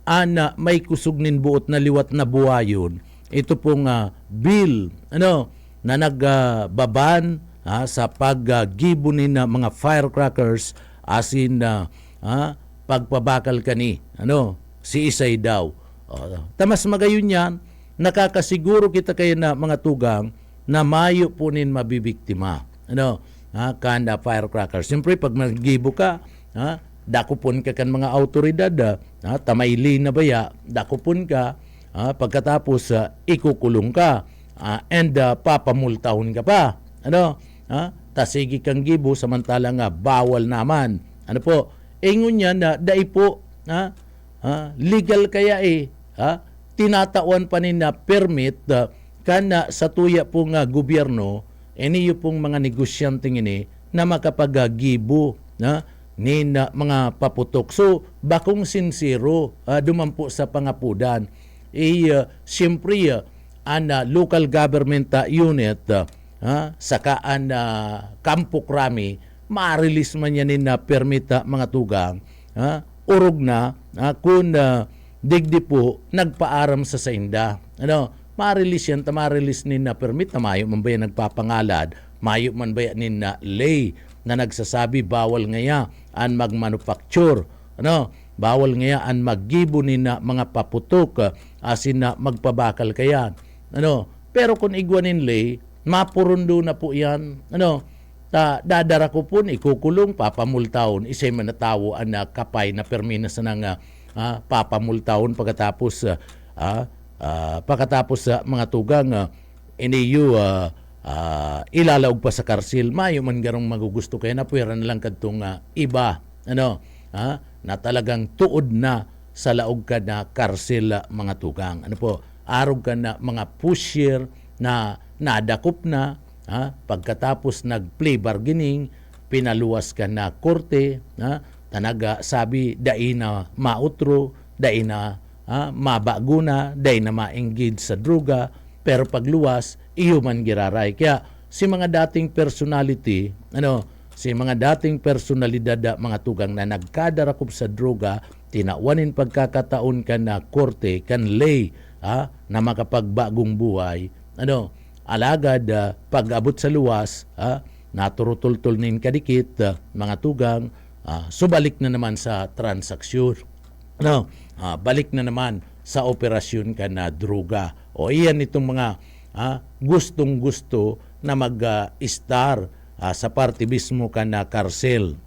ana may kusugnin buot na liwat na buwayon, ito pong bill, na nagbaban sa paggibunin na mga firecrackers asin pagpabakal kani, si isay daw. Tamas magayon yan, nakakasiguro kita kayo na mga tugang na mayo po nin mabibiktima. Kanda firecrackers. Siyempre, pag magibo ka, dakupon ka kan mga autoridad, tamayli na baya, dakupon ka, pagkatapos ikukulong ka, and papamultahon ka pa. Tasigi kang gibo, samantala nga bawal naman. Ingon yan na dai po, legal kaya tinatawan pa nin na permit kana sa tuya pong gobyerno, iniyo pong mga negosyanteng ini na makapagagibo ni mga paputok. So, bakong sincero, dumampo sa pangapudan. Siyempre, local government unit, saka Kampo Krami, ma-release man yan na permit mga tugang, urog na kung digdi po nagpaaram sa sainda. Ma-release yan, ma-release nin na permit na mayo man ba yan nagpapangalad, mayo man ba yan na lay na nagsasabi bawal ngaya an magmanufacture, bawal ngaya an maggibo nin na mga paputok, asin na magpabakal kaya. Pero kung igwanin lay, mapurundo na po yan, dadara ko po, ikukulong, papamultaon, isay manatawo ang kapay na permina sa nang papamultaon pagkatapos mga tugang iniyo ilalaog pa sa karsil, mayo man garong magugusto kaya na puwera na lang kadtong iba, na talagang tuod na sa laog ka na karsil mga tugang. Arog ka na mga pusher na nadakop na, pagkatapos nag-play bargaining, pinaluwas ka na korte, tanaga sabi dai na mautro, dai na mabaguna, dai na maenggid sa droga, pero pagluwas, iyo man giraray. Kaya si mga dating personality, si mga dating personalidad mga tugang na nagkadarakop sa droga, tinawanin pagkakataon ka na korte, kan lay, na makapagbagong buhay, alagad pag-abot sa luwas, naturutultul nin kadikit, mga tugang, subalik na naman sa transaksyon. Balik na naman sa operasyon ka na droga. O iyan itong mga gustong-gusto na mag-star sa party mismo ka na karsel.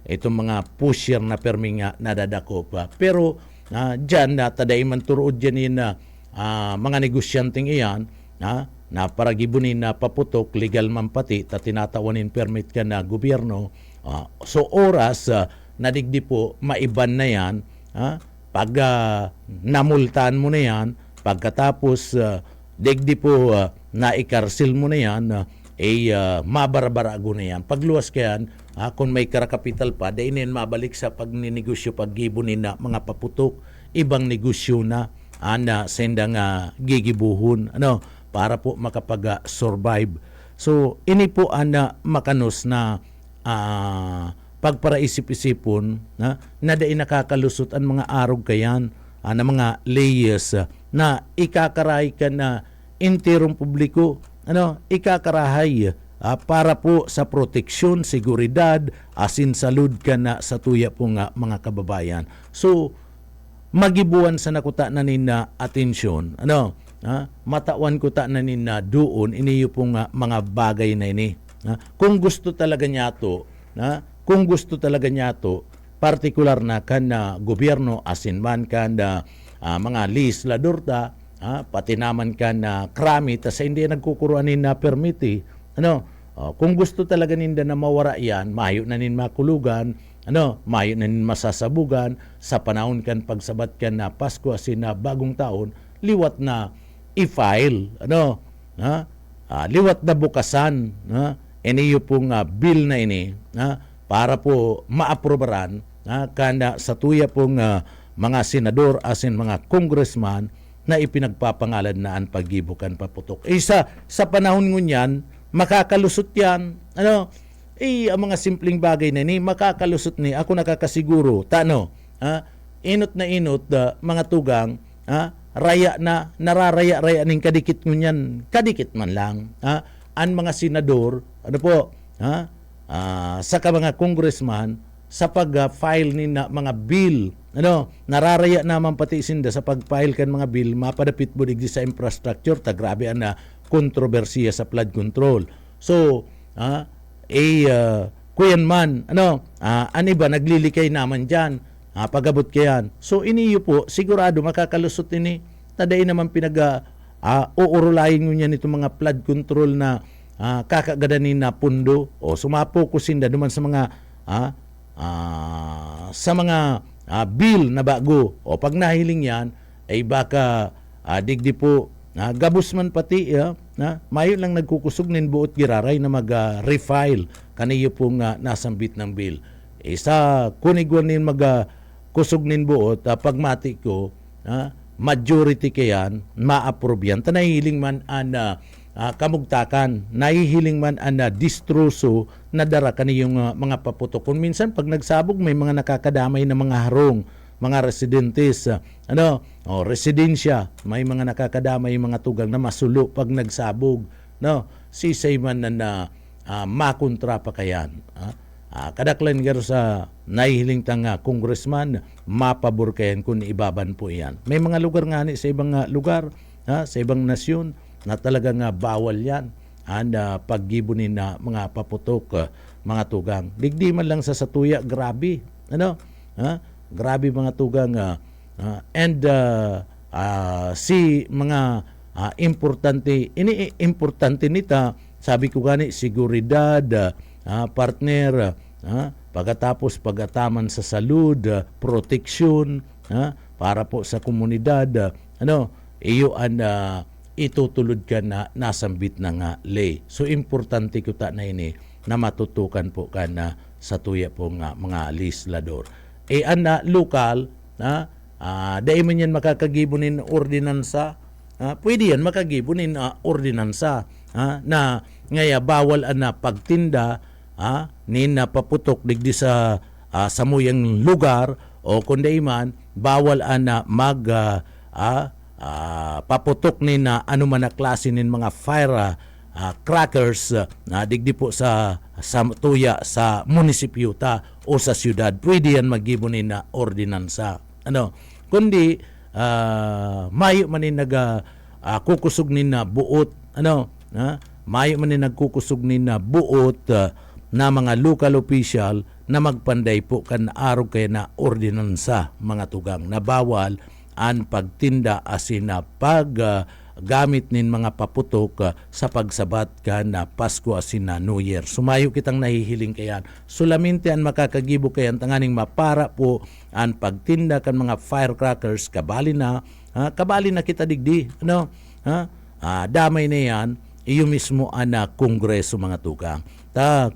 Itong mga pusher na permi nga nadadakop. Pero dyan na taday man turood dyan na mga negosyanteng iyan, na paragibunin na paputok, legal man pati, tinatawanin permit ka na gobyerno. So oras na digdi po, maiban na yan, pag namultaan mo na yan, pagkatapos digdi po naikarsil mo na yan, mabarbarago na yan. Pagluwas ka yan, kung may karakapital pa, dainin mabalik sa pagninegosyo, paggibunin na mga paputok, ibang negosyo na, sendang gigibuhon, para po makapag-survive. So, ini po makanos na pagparaisip-isipon na dai nakakalusot ang mga arog kayan na mga layers na ikakaray ka na interong publiko, ikakarahay para po sa proteksyon, seguridad, asin salud ka na sa tuya po nga mga kababayan. So, magibuan sa nakuta na nina atensyon, matawan ko ta na nina doon, iniyo po nga mga bagay na ini. Kung gusto talaga niya to, partikular na kan na gobyerno, asin man kan na mga legislador ta, pati naman kan na krami, tas hindi nagkukuruanin na permiti, kung gusto talaga ninda na mawara yan, mayo na nin makulugan, mayo na nin masasabugan, sa panahon kan pagsabat kan na Pasko asin na bagong taon, liwat na i-file, liwat na bukasan, iniyo pong bill na ini, para po maaprobaran, kanda sa tuya pong mga senador asin mga congressman, na ipinagpapangalan na ang paggibukan paputok. Sa panahon ngunyan, makakalusot yan. Ang mga simpleng bagay na ni, makakalusot ni, ako nakakasiguro, inot na inot, mga tugang, raya na, nararaya-raya ning kadikit ngunyan, kadikit man lang, ang mga senador, sa mga congressman, sa pag-file ni na mga bill, nararaya naman pati sinda sa pag-file kan mga bill, mapadapit mo digdi sa infrastructure, grabe na kontrobersiya sa flood control. So, kuyan man, ano ba, naglilikay naman dyan, pagabot kayan. So, iniyo po, sigurado makakalusot ini, taday naman uurulayin nyo niyan itong mga flood control na kakagadanin na pundo, o sumapokusin da naman sa mga bill na bago, o pag nahiling yan ay baka digdi po gabus man pati mayo lang nagkukusog nin buot giraray na mag-refile kaniyo pong nasambit ng bill. Sa kunigwan nin kusog nin buot, pagmati ko majority kayan ma-approve yan. Tanahiling man kamugtakan, nahihiling man distroso na dara kaniyong mga paputok. Kung minsan pag nagsabog may mga nakakadamay na mga harong, mga residentes, residensya, may mga nakakadamay mga tugang na masulo pag nagsabog, sisay man na makontra pa kayan. Kadaklan garo sa nahihiling tang congressman, mapabor kayan kung ibaban po yan. May mga lugar nga sa ibang lugar, sa ibang nasyon, na talagang bawal yan paggibunin na mga paputok, mga tugang. Digdi man lang sa Satuya, grabe. Grabe mga tugang. Si mga importante, importante nita, sabi ko gani, seguridad, partner, pagkatapos pagataman sa salud, proteksyon, para po sa komunidad, iyo itutulod ka na nasambit na nga lay. So, importante ko ta na ini na matutukan po ka na sa tuya po nga mga legislador. Lokal, dahil man yan makakagibunin ordinansa, pwede yan makagibunin ordinansa na ngaya bawal na pagtinda nina paputok digdi sa samuyang lugar o kundi man bawal na paputok ni na anuman na klase nin mga fire crackers na digdi po sa tuya sa munisipyo ta o sa syudad. Pwede yan magibunin na ordinansa. Kundi mayo man ni kukusog ni na buot, mayo man ni nagkukusog ni na buot na mga local official na magpanday po kan araw kay na ordinansa, mga tugang, na bawal ang pagtinda asin na gamit nin mga paputok sa pagsabat ka na Pasko asin na New Year. Sumayo kitang nahihiling kayan. Solamente ang makakagibo kayan tanganing mapara po ang pagtinda kan mga firecrackers kabali na kita digdi. Damay na yan, iyo mismo ang kongreso, mga tugang.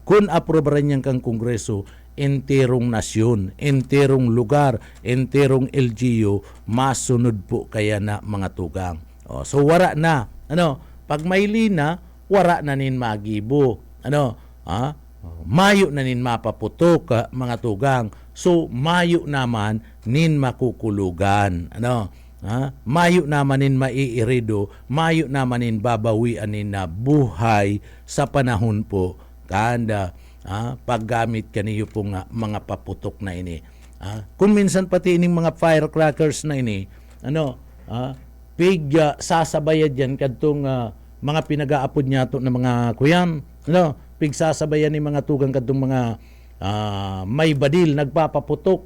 Kung aprobaran niyan kang kongreso, enterong nasyon, enterong lugar, enterong LGU, masunod po kaya na, mga tugang. So wara na, pag may lina, wara na nin magibo, mayo na nin mapaputok, mga tugang. So mayo naman nin makukulugan, mayo naman nin maiirido, mayo naman nin babawian nin na buhay sa panahon po kanda paggamit kaniyo pong mga paputok na ini. Kung minsan pati ining mga firecrackers na ini, sasabayan yan kadtong mga pinag-aapod niya to na mga kuyan, pigsasabayan ni mga tugang kadtong mga may badil nagpapaputok.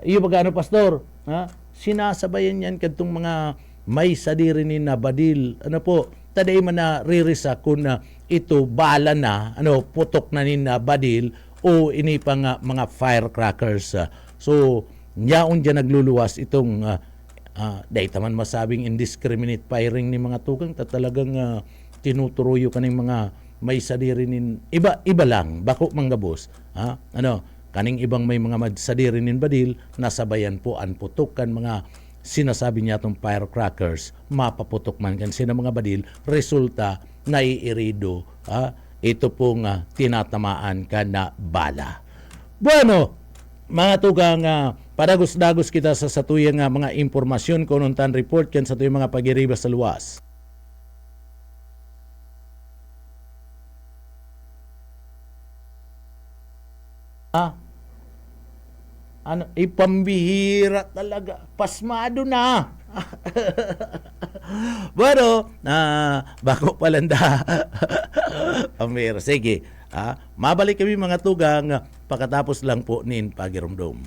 Iyo ba pastor? Sinasabayan yan kadtong mga may sadiri ni na badil. Taday man na ririsa kung ito bala na, putok na nin badil o ini pa nga mga firecrackers. So, yaon dyan nagluluwas itong dahil taman masabing indiscriminate firing ni mga tugang, talagang tinuturuyo ka ng mga may sadiri nin iba lang, bako manggabos. Kaning ibang may mga sadiri nin badil, nasabayan po ang putok kan mga sinasabi niya itong firecrackers, mapaputok man kan sina mga badil, resulta naiirido ito pong tinatamaan ka na bala. Bueno, mga tugang padagos-dagos kita sa satuyang mga impormasyon kununtan report kan sa tuyang mga pagiriba sa luwas. Ano, ipambihira talaga. Pasmado na. Bueno, bako palanda. Amir, sige. Mabalik kami mga tugang pagkatapos lang po nin pagirumdum.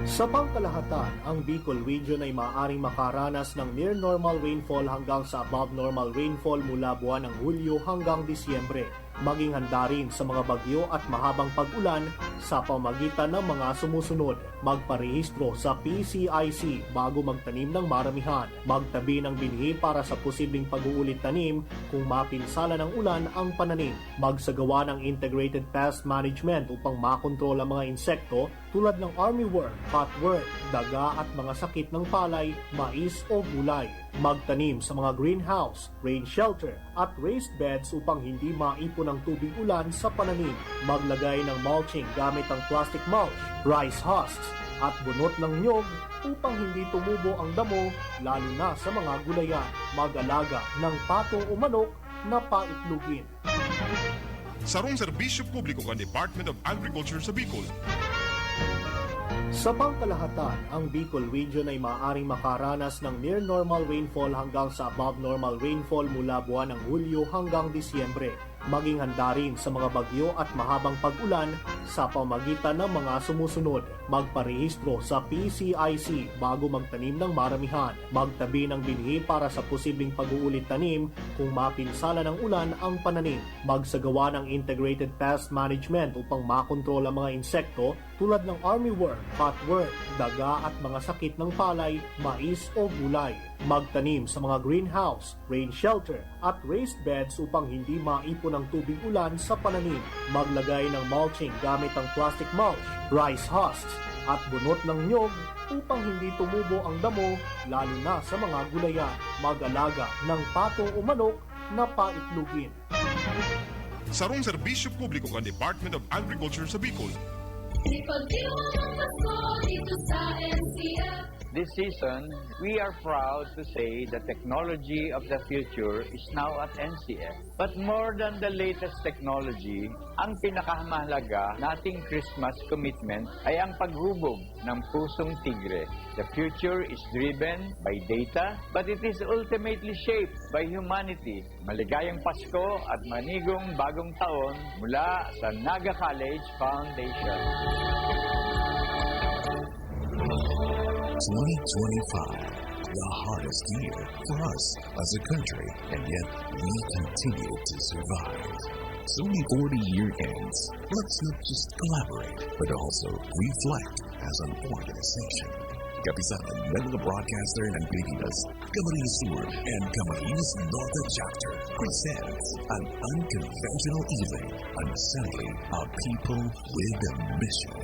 Sa pangkalahatan, ang Bicol Region ay maaaring makaranas ng near normal rainfall hanggang sa above normal rainfall mula buwan ng Hulyo hanggang Disyembre. Maging handa rin sa mga bagyo at mahabang pag-ulan sa pamagitan ng mga sumusunod. Magparehistro sa PCIC bago magtanim ng maramihan. Magtabi ng binhi para sa posibleng pag-uulit tanim kung mapinsala ng ulan ang pananim. Magsagawa ng integrated pest management upang makontrol ang mga insekto tulad ng armyworm, cutworm, daga at mga sakit ng palay, mais o gulay. Magtanim sa mga greenhouse, rain shelter at raised beds upang hindi maipon ang tubig ulan sa pananim. Maglagay ng mulching gamit ang plastic mulch, rice husks at bunot ng nyog upang hindi tumubo ang damo lalo na sa mga gulayan. Mag-alaga ng pato o manok na paitlugin. Sarong serbisyo publiko ng Department of Agriculture sa Bicol. Sa pangkalahatan, ang Bicol Region ay maaaring makaranas ng near normal rainfall hanggang sa above normal rainfall mula buwan ng Hulyo hanggang Disyembre. Maging handa rin sa mga bagyo at mahabang pag-ulan sa pamagitan ng mga sumusunod. Magparehistro sa PCIC bago magtanim ng maramihan. Magtabi ng binhi para sa posibleng pag-uulit tanim kung mapinsala ng ulan ang pananim. Magsagawa ng integrated pest management upang makontrol ang mga insekto tulad ng armyworm, cutworm, daga at mga sakit ng palay, mais o gulay. Magtanim sa mga greenhouse, rain shelter at raised beds upang hindi maipon ang tubig ulan sa pananim. Maglagay ng mulching gamit ang plastic mulch, rice husks at bunot ng nyog upang hindi tumubo ang damo lalo na sa mga gulayan. Mag-alaga ng pato o manok na paitlugin. Sarong serbisyo publiko ng Department of Agriculture sa Bicol. This season, we are proud to say the technology of the future is now at NCF. But more than the latest technology, ang pinakamahalaga nating Christmas commitment ay ang paghubog ng pusong tigre. The future is driven by data, but it is ultimately shaped by humanity. Maligayang Pasko at manigong bagong taon mula sa Naga College Foundation. 2025, the hardest year for us as a country, and yet we continue to survive. So before the year ends, let's not just collaborate, but also reflect as an organization. Kapisanan ng mga broadcaster ng Pilipinas, Camarines Sur and Camarines Norte Chapter presents an unconventional evening, an assembly of people with a mission.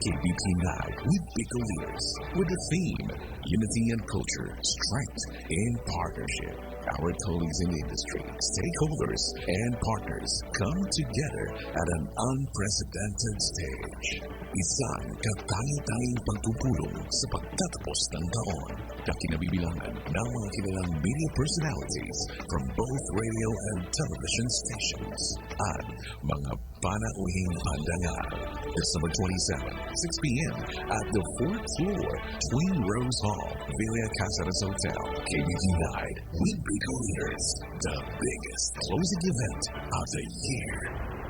KBP Night with Bicol leaders with the theme Unity and Culture, Strength and Partnership. Our colleagues in the industry, stakeholders, and partners come together at an unprecedented stage. Isang kataya-tayang pagpupulong sa pagtatapos ng taon na kinabibilangan ng mga kilalang media personalities from both radio and television stations at mga panauhing pandangal. December 27, 6 p.m. at the 4th floor, Twin Rose Hall, Villa Casares Hotel, KBP Night with Bicol Leaders, the biggest closing event of the year.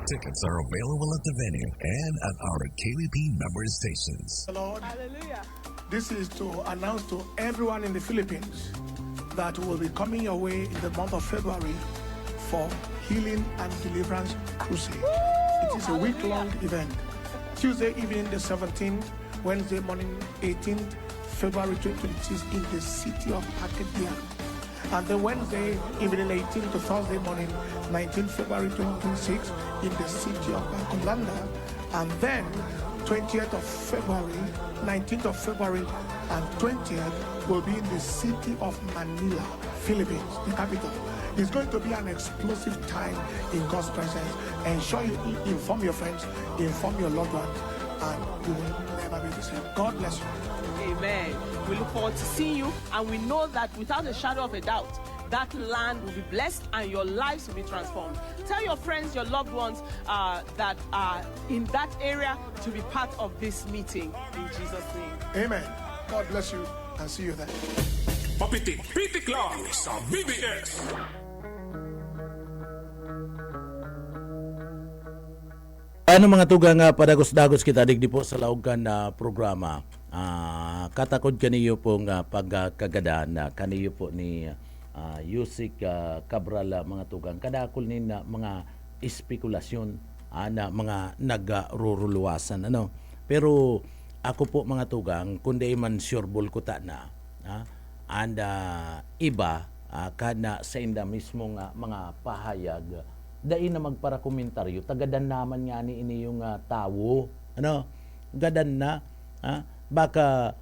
Tickets are available at the venue and at our KBP member stations. Lord, hallelujah. This is to announce to everyone in the Philippines that we will be coming your way in the month of February for Healing and Deliverance Crusade. It is a week-long event. Tuesday evening the 17th, Wednesday morning 18th, February 2026 in the city of Arcadia. And then Wednesday evening 18th to Thursday morning 19th February 2026 in the city of Orlando. And then 20th of February, 19th of February, and 20th will be in the city of Manila, Philippines, the capital. It's going to be an explosive time in God's presence. Ensure you inform your friends, inform your loved ones, and you will never be the same. God bless you. Amen. We look forward to seeing you, and we know that without a shadow of a doubt, that land will be blessed and your lives will be transformed. Tell your friends, your loved ones that are in that area to be part of this meeting. In Jesus' name. Amen. God bless you and see you there. Papitik-pitik lang sa BBS. Ano mga tugang padagos-dagos kita digdi po sa laogan na programa. Katakod kaniyo pong pagkagadan na kaniyo po ni Yusik Cabral mga tugang. Kadakol ni na mga espekulasyon na mga nagruruluwasan. Ano? Pero ako po mga tugang, kundi man sureball ko ta na iba kana sa inda mismong mga pahayag dai na magpara komentaryo tagadan naman nga ni ini yung tawo ano gadan na baka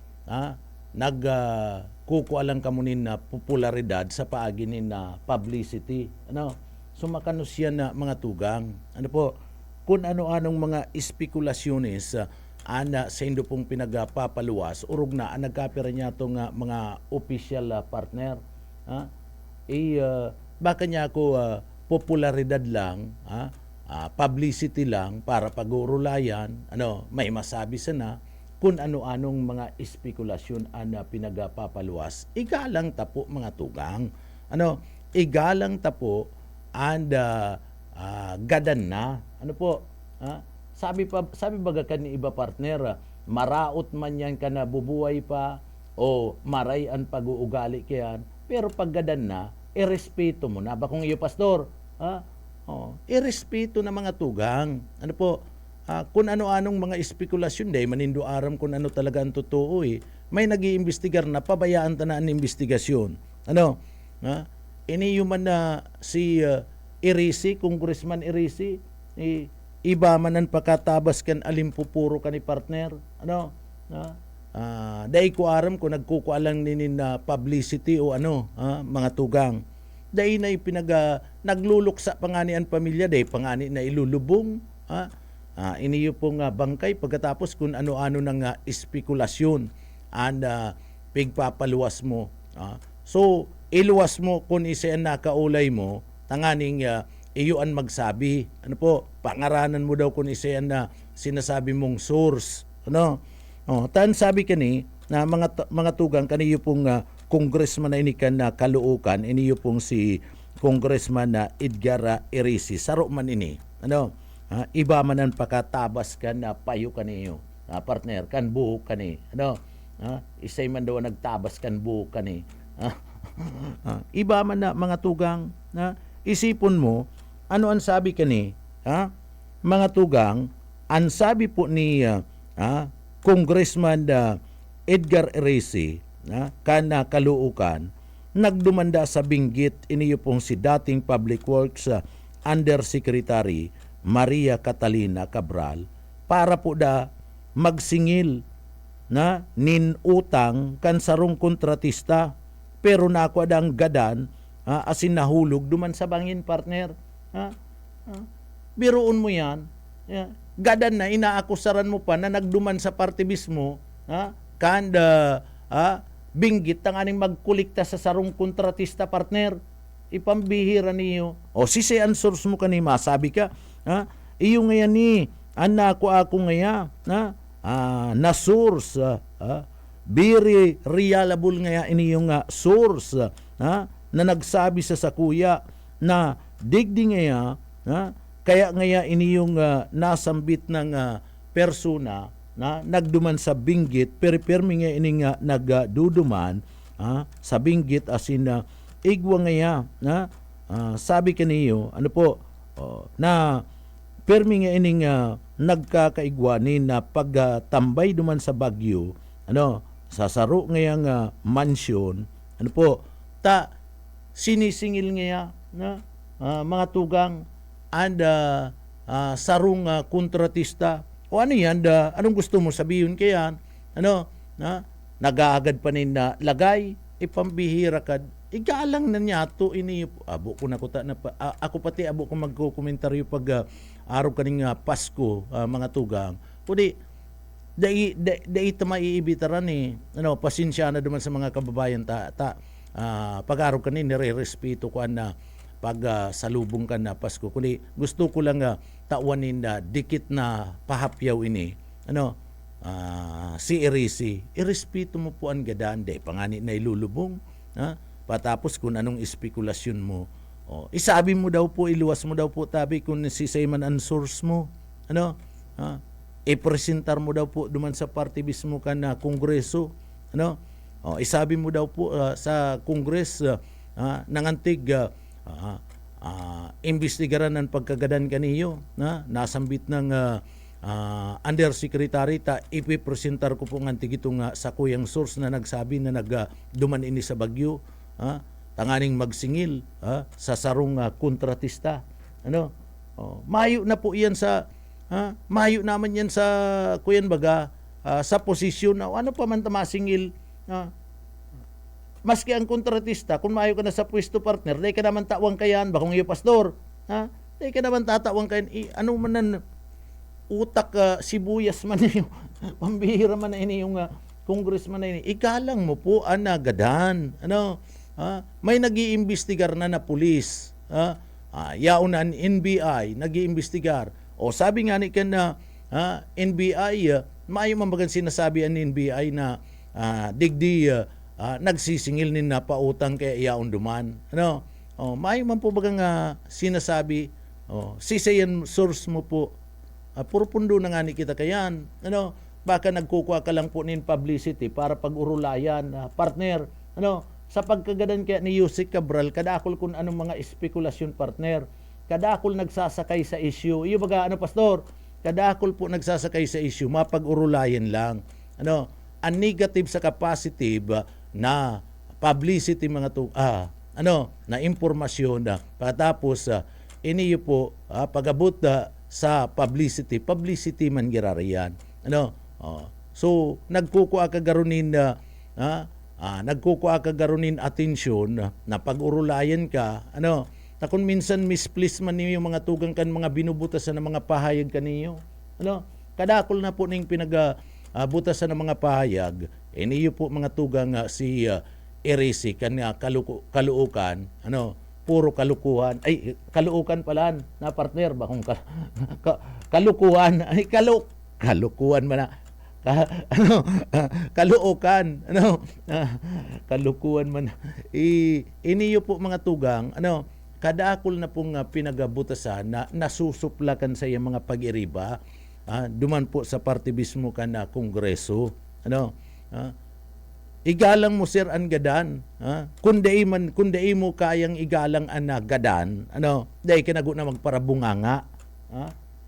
nagkukualang kamunin na popularidad sa paagi ni na publicity ano sumakano siya na mga tugang ano po kung ano-anong mga espekulasyones ana sa indo pong pinagapapaluwas urog na ang nagkapira niya itong mga official partner baka niya ako popularidad lang publicity lang para pag-urulayan ano may masabi sana kung ano-anong mga espekulasyon ana pinagapapaluwas igalang tapo mga tugang ano igalang tapo and gadan na ano po sabi baga kan ni iba partner maraot man yan ka na bubuhay pa o marayan pag-uugali kayan pero paggadan na irespeto mo na ba kung iyo pastor irespeto na mga tugang ano po kung ano-anong mga espekulasyon day manindo aram kung ano talaga ang totoo may nag-iimbestigar na pabayaan ta na ang investigasyon ano ini human na si Irisi Congressman Irisi iba man ang pagkatabas kan alimpupuro ka ni partner ano dahil ko aram kung nagkukualang ninin na publicity o ano mga tugang dahil na nagluluksa panganian pamilya dahil pangani na ilulubong iniyo pong bangkay pagkatapos kung ano-ano ng espekulasyon and pigpapaluwas mo so iluwas mo kung isa ang nakaulay mo tanganing iyo ang magsabi ano po pangaranan mo daw kung isa ang sinasabi mong source ano tan sabi kani na mga tugang kaniyo pong congressman na inikan na kaluukan iniyo pong si congressman na Edgar Irisi saro man ini ano iba man ang pakatabas kan na payo kaniyo partner kan buhok kani ano isay man daw nagtabas kan buhok kani iba man na mga tugang isipon mo ano ang sabi kani mga tugang ang sabi po ni Congressman Edgar Irisi kana kaluukan nagdumanda sa binggit iniyo pong si dating Public Works Undersecretary Maria Catalina Cabral para po magsingil na ninutang kan sarong kontratista pero nako adang gadan asin nahulog duman sa bangin partner biruon mo yan gadan na inaakusaran mo pa na nagduman sa party mismo kanda binggit ang aning magkulikta sa sarong kontratista partner ipambihira niyo o sisi ang source mo kanima sabi ka iyo ngayon ni anak ako ngaya na source very reliable ngaya iniyong source na nagsabi sa sakuya na digdi ngaya kaya ngaya iniyong nasambit ng persona na nagduman sa binggit permi nga ini nga nagduduman sa binggit asin igwa ngaya sabi kaniyo ano po na permi nga ini nga nagkakaigwa ni na pagtambay duman sa Baguio ano sa saro ngayang mansion ano po sinisingil ngaya mga tugang and sarong kontratista O ano yan, anong gusto mo sabihin kayan? Ano, na, nagaagad pa nin na lagay, ipambihira ka, igalang na niya to ini, abo ko na kuta na, ako pati abo ko magkokomentaryo pag araw kaning Pasko, mga tugang, kundi, dai ta maiibitaran ni pasensya na duman sa mga kababayan pag-araw kanin nire-respeto ko na pag salubong ka na Pasko kundi gusto ko lang tawanin na dikit na pahapyaw ini si Erisi irespeto mo po ang gadaan dai pangani na ilulubong patapos kung anong espekulasyon mo isabi mo daw po iluwas mo daw po tabi kung si Sayman ang source mo ipresentar mo daw po duman sa party mismo ka na kongreso isabi mo daw po sa kongres nangantig imbestigaran ng pagkagadan kaniyo nasambit ng undersecretary ta ipipresentar ko po ngantig itong sa kuyang source na nagsabi na duman ini sa Bagyo tanganing magsingil sa sarong kontratista mayo na po iyan sa mayo naman yan sa kuyan baga sa posisyon ano pa man masingil maski ang kontratista kung mayo ka na sa pwesto partner day ka naman tawang kayan bakong iyo pastor day ka naman tatawang kayan ano man nan utak sibuyas man niyo pambihira man na ini yung congressman na ini ikalang mo po gadan may nag-iimbestigar na pulis yaon ang NBI nag-iimbestigar o sabi nga ni kan na NBI, maayo man bagang sinasabi ang NBI na digdi nagsisingil nin na pautang kay iyaon duman. Maayo man po bagang sinasabi, sisayan source mo po, puro pundo na nga ni kita kayan. Baka nagkukuha ka lang po nin publicity para pag-urulayan, partner. Sa pagkagadan kaya ni Yusek Cabral, kadakol kung anong mga espekulasyon partner. Kadakol nagsasakay sa issue. Iyo baga pastor, kadakol po nagsasakay sa issue, mapag-urulayan lang. Ang negative sa positive na publicity mga na impormasyon patapos iniyo po pagabot sa publicity man girariyan. So nagkukuha ka garunin nagkukuha ka garunin atensyon na pag-urulayan ka na kung minsan misplace man niyo yung mga tugang kan mga binubutasan ng mga pahayag kaniyo. Kadakol na po ning butasan ng mga pahayag. Niyo po mga tugang si Erisi kanya kaluukan, puro kalukuhan. Ay kaluukan pala na partner ba kung kalukuhan ay kalukuhan man na. Kaluukan kalukuhan man. Iniyo po mga tugang kadakol na pong pinagabutasan na nasusuplakan sa iyang mga pag-iriba duman po sa party mismo ka na kongreso igalang mo sir ang gadan kundi mo kayang igalang ang gadan dahil kinago na magparabunganga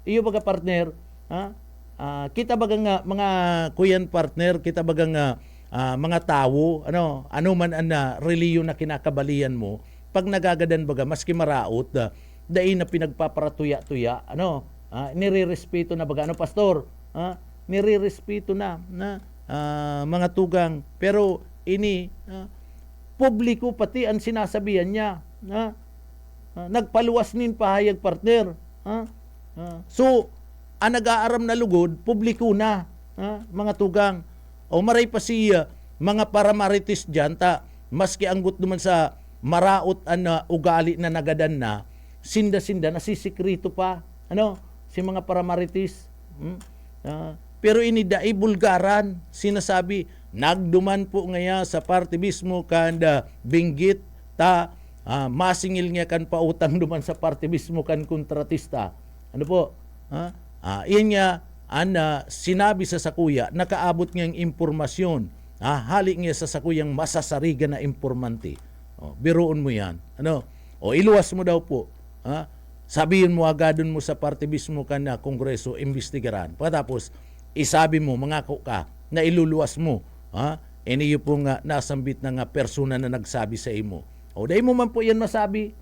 iyo baga partner kita baga nga mga kuyan partner kita baga nga mga tao ano man ang reliyon na kinakabalian mo pag nagagadan baga maski maraot dai na pinagpaparatuya-tuya nire-respeto na baga pastor nire-respeto na mga tugang pero ini publiko pati ang sinasabihan niya nagpaluwas nin pahayag partner so ang nag-aaram na lugod publiko na mga tugang o maray pa si mga paramaritis dyan maski anggot naman sa maraot ang ugali na nagadan na sinda-sinda nasisikrito pa si mga paramaritis pero ini dai bulgaran sinasabi nagduman po ngaya sa party mismo kanda binggit masingil nga kan pautang duman sa party mismo kan kontratista po iyan nga sinabi sa sakuya nakaabot ngayang impormasyon hali nga sa sakuyang masasariga na impormante biroon mo yan iluwas mo daw po sabihin mo agadon mo sa party mismo ka na kongreso imbestigaran patapos isabi mo mangako ka na iluluwas mo iniyo po nga nasambit na nga persona na nagsabi sa imo dahil mo man po yan masabi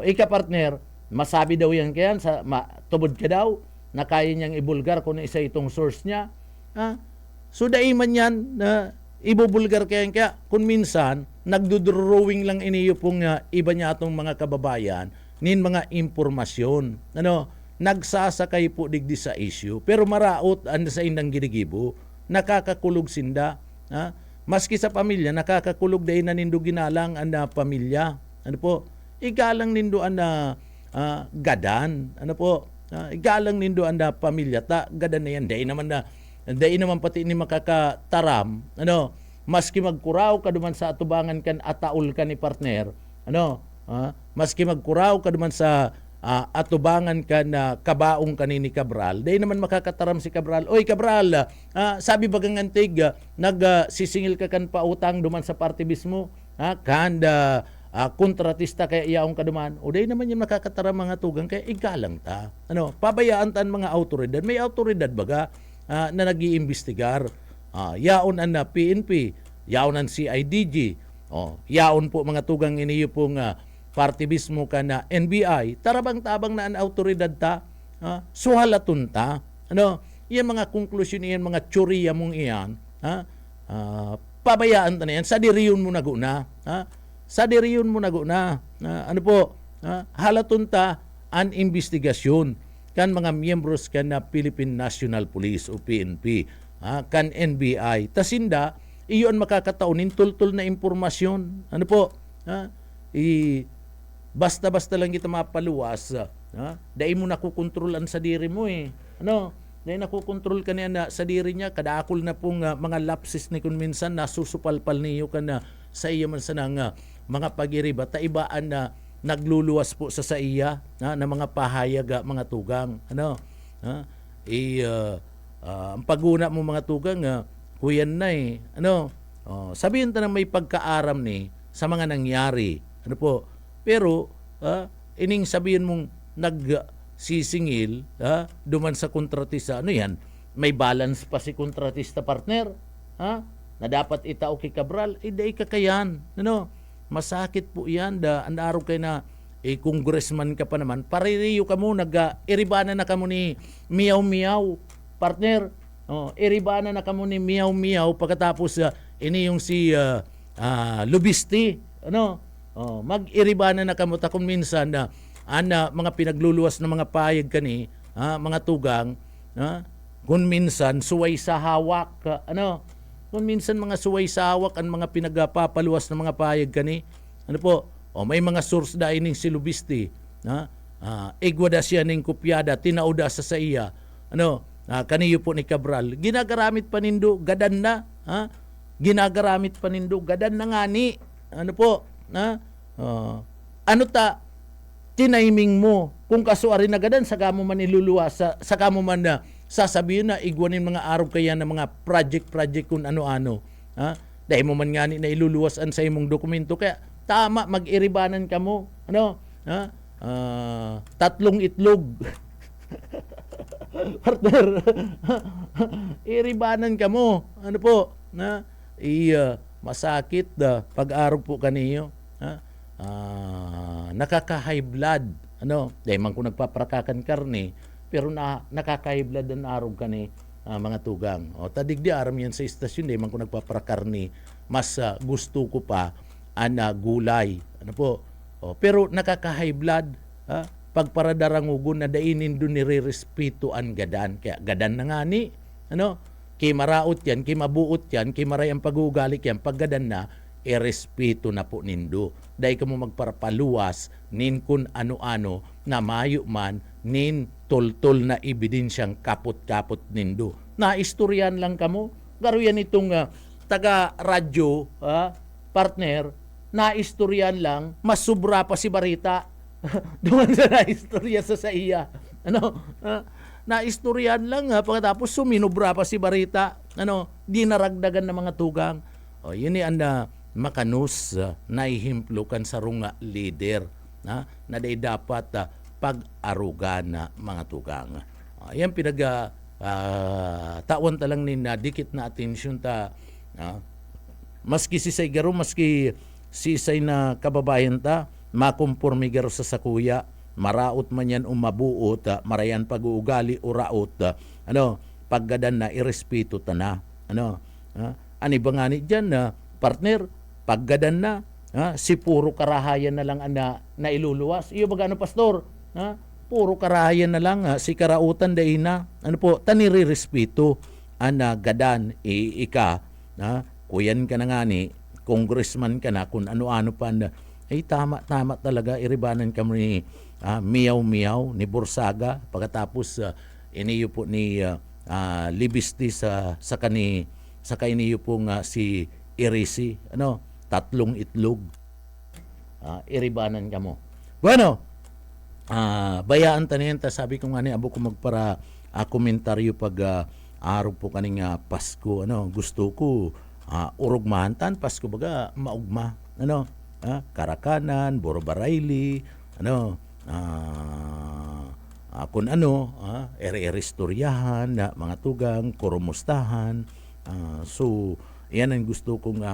ika partner masabi daw yan kaya tubod ka daw na kaya niyang ibulgar kung isa itong source niya. So daiman yan na ibubulgar kaya kung minsan nagdodrawing lang iniyo pong iba niya atong mga kababayan nin mga impormasyon. Nagsasakay po digdi sa issue pero maraot sa indang ginigibo, nakakakulog sinda. Maski sa pamilya, nakakakulog dahil na nindo ginalang ang pamilya. Igalang nindo ang gadan. Igalang nindo ang pamilya. Gadan na yan. Dahil naman pati ni makakataram. Maski magkuraw ka duman sa atubangan kan ataul ka ni partner. Maski magkuraw ka duman sa atubangan ka na kabaong kanini Cabral, dahil naman makakataram si Cabral, oy Cabral, sabi bagang antig, nagsisingil ka kan pautang duman sa partibis mo, kanda kontratista kaya iyaong kaduman, o dahil naman yung makakataram mga tugang, kaya igalang ta. Pabayaan tan mga autoridad, may autoridad baga na nag-iimbestigar, yaon ang PNP, yaon ang CIDG, yaon po mga tugang iniyo pong partibis mo ka na NBI, tarabang-tabang na ang autoridad ta, suhalatun ta. Yan mga konklusyon yan, mga tsuriya mong iyan, pabayaan ta na yan, sa diriyon mo naguna, sa diriyon mo naguna, halatun ta an investigasyon kan mga miyembros kan na Philippine National Police o PNP, kan NBI, tasinda, iyon makakataunin tultul na impormasyon, basta-basta lang kita mapaluwas, dahil mo nakukontrolan sa diri mo dahil nakukontrol ka niya na sa diri niya, kadakol na pong mga lapses ni kung minsan nasusupalpal niyo ka na sa iya man sa mga pagiriba, taibaan na nagluluwas po sa iya na mga pahayag, mga tugang. Ang paguna mo mga tugang, kuyan na sabihin ta na may pagkaaram ni sa mga nangyari. Pero, ining sabihin mong nagsisingil, duman sa kontratista, yan? May balance pa si kontratista partner, na dapat itao kay Cabral, dahi kakayan. Masakit po yan, ang araw kayo na, congressman ka pa naman, paririyo ka mo, iribana na ka mo ni miyaw-miyaw, partner, iribana na ka mo ni miyaw-miyaw, pagkatapos, ini yung si Lubisti, mag-iribana na kamo ta kung minsan na mga pinagluluwas na mga payag kani, mga tugang, kung minsan suway sa hawak, kung minsan mga suway sa hawak ang mga pinagpapaluwas na mga payag kani, may mga source da ining si Lubisti, igwada siya ning kopyada, tinauda sa iya, kaniyo po ni Cabral, ginagaramit panindo, gadan na, ginagaramit panindo, gadan na nga ni, tiniming mo kung kasuari na gadan sa kamo man iluluwa sa kamo man na sasabihin na igwanin mga araw kaya ng mga project kung ano-ano, dahil mo man nga ni na iluluwasan sa imong dokumento, kaya tama mag-iribanan ka mo, tatlong itlog partner, iribanan ka mo, masakit pag-araw po kaniyo, nakaka-high blood, dahil man kung nagpaprakakan karne, pero nakaka-high blood ang araw kani, mga tugang. Tadigdi aram yan sa istasyon, dahil man kung nagpaprakarne, mas gusto ko pa gulay, pero nakaka-high blood, pagparadarangugon na dainin doon nire-respeto ang gadan, kaya gadan na nga ni, kay maraot yan, kay mabuot yan, kay maray ang pag-ugalik yan, paggadan na, respeto na po nindo. Dahil ka mo magparapaluwas, nin kun ano-ano, na mayo man, nin tol-tol na ebidensyang kapot-kapot nindo. Naistoryan lang ka mo, garo yan itong taga-radyo, partner, naistoryan lang, mas sobra pa si Barita, doon sa naistorya sa iya. Naistoryan lang pagkatapos suminubra pa si Barita, di naragdagan ng mga tugang. Yun ang makanus naihimplukan sa runga leader na day dapat pag-arugan na mga tugang. Yan tawan talang ni dikit na atensyon ta, maski sisay garo, maski sisay na kababayan ta, makumpormi garo sa sakuya, maraot man yan mabuot, marayan pag-uugali o raot, paggadan na irespeto ta na. Ani ba nga ni dyan, partner, paggadan na, si puro karahayan na lang na iluluwas. Iyo ba gano, pastor? Puro karahayan na lang, si karautan day na. Tanirirespeto, gadan, ika, kuyan ka na nga ni, congressman ka na, kung ano-ano pa, tama talaga, iribanan ka mo ni Miyaw-Miyaw, ni Borsaga, pagkatapos iniyo po ni Libisti sa iniyo pong si Irisi, 3 itlog, iribanan ka mo. Bueno, bayaan tanin ta, sabi ko nga ni abo ko magpara komentaryo pag araw po kaning Pasko, gusto ko urugmahan Pasko baga maugma, Karakanan, Borobarayli, kung ere-erestoryahan, mga tugang, kurumustahan. So, yan ang gusto kong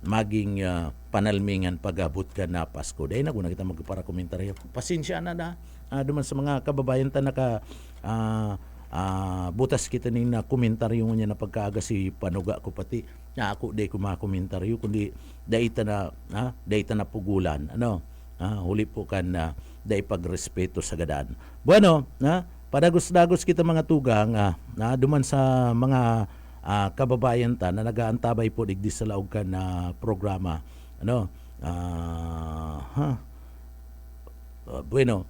maging panalmingan pag-abot ka na Pasko. Dahil na kung nakita magpara-komentaryo. Pasensya na duman sa mga kababayan ta naka butas kita ning na komentaryo niya na pagkaaga si panuga ko pati na ako day ko makomentaryo kundi dayta na pugulan huli po kan day pagrespeto sa gadan. Bueno, padagos-dagos kita mga tugang duman sa mga kababayan ta na nagaantabay po digdi sa laog kan na programa bueno,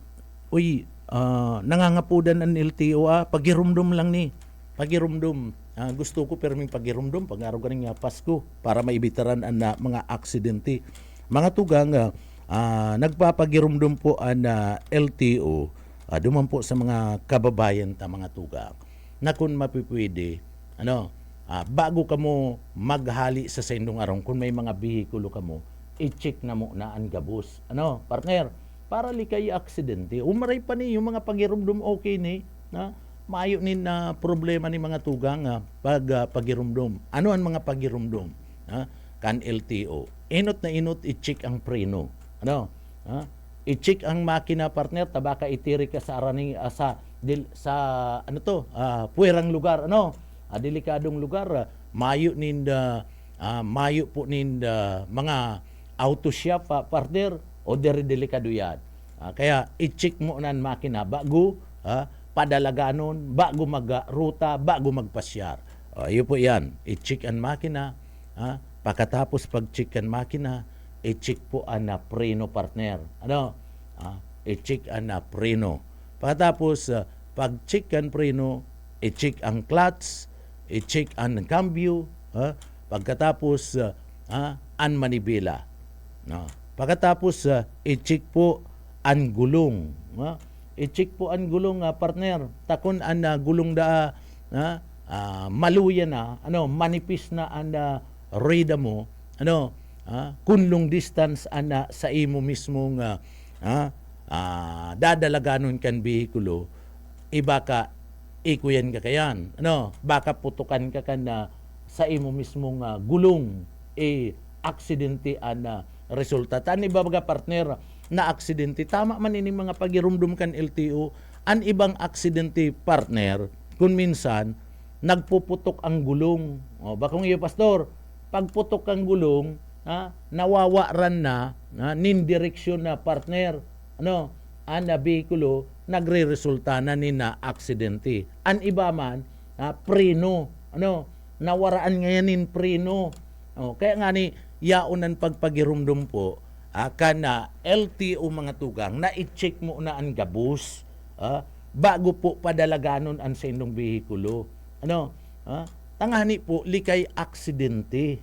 nangangapudan ang LTO pagirumdum lang ni pagirumdum gusto ko perming pagirumdum pag-araw ganing Pasko para maibitaran ang mga aksidente mga tugang nagpapagirumdum po ang LTO duman po sa mga kababayan ta mga tugang na kung mapipwede bago ka mo maghali sa sendong araw kung may mga bihikulo ka mo i-check na mo na ang gabos partner para likay aksidente. Umaray pa ni yung mga pagirumdum okay ni maayo ni na problema ni mga tugang pagirumdum. Ano ang mga pagirumdum? Kan LTO. Inot na inot i-check ang preno. I-check ang makina partner tabaka itiri ka sa araning sa puwerang lugar delikadong lugar mayo po ninda mga auto shop partner o delikado yan. Kaya i-check mo na ang makina bago padalaganon, bago magruta, bago magpasyar. Yun po yan. I-check ang makina. Pagkatapos pag-check ang makina, i-check po ang preno partner. I-check ang preno. Pagkatapos pag-check ang preno, i-check ang clutch, i-check ang cambio, pagkatapos ang manibela. Pagkatapos i-check po ang gulong. I-check po ang gulong partner. Takon ang gulong maluya na, manipis na ang rida mo, kung long distance sa imo mismong dadalaganon kan bihikulo, iba ka ikuyan ka kayan. Baka putukan ka sa imo mismong gulong aksidente resulta. Tani ba mga partner na aksidente? Tama man ini mga pagirumdum kan LTO. An ibang aksidente partner, kung minsan, nagpuputok ang gulong. Bakong iyo pastor, pagputok ang gulong, nawawaran na, nindireksyon na partner. Ang bikulo, nagre-resulta na ni na aksidente. An iba man, preno. Nawaraan ngayon in preno. Kaya nga ni, yaunan pagpagirumdum po, kana LTO mga tugang, na i-check mo na ang gabos, bago po padalaganon ang sa inyong bihikulo. Tangani po, likay aksidente.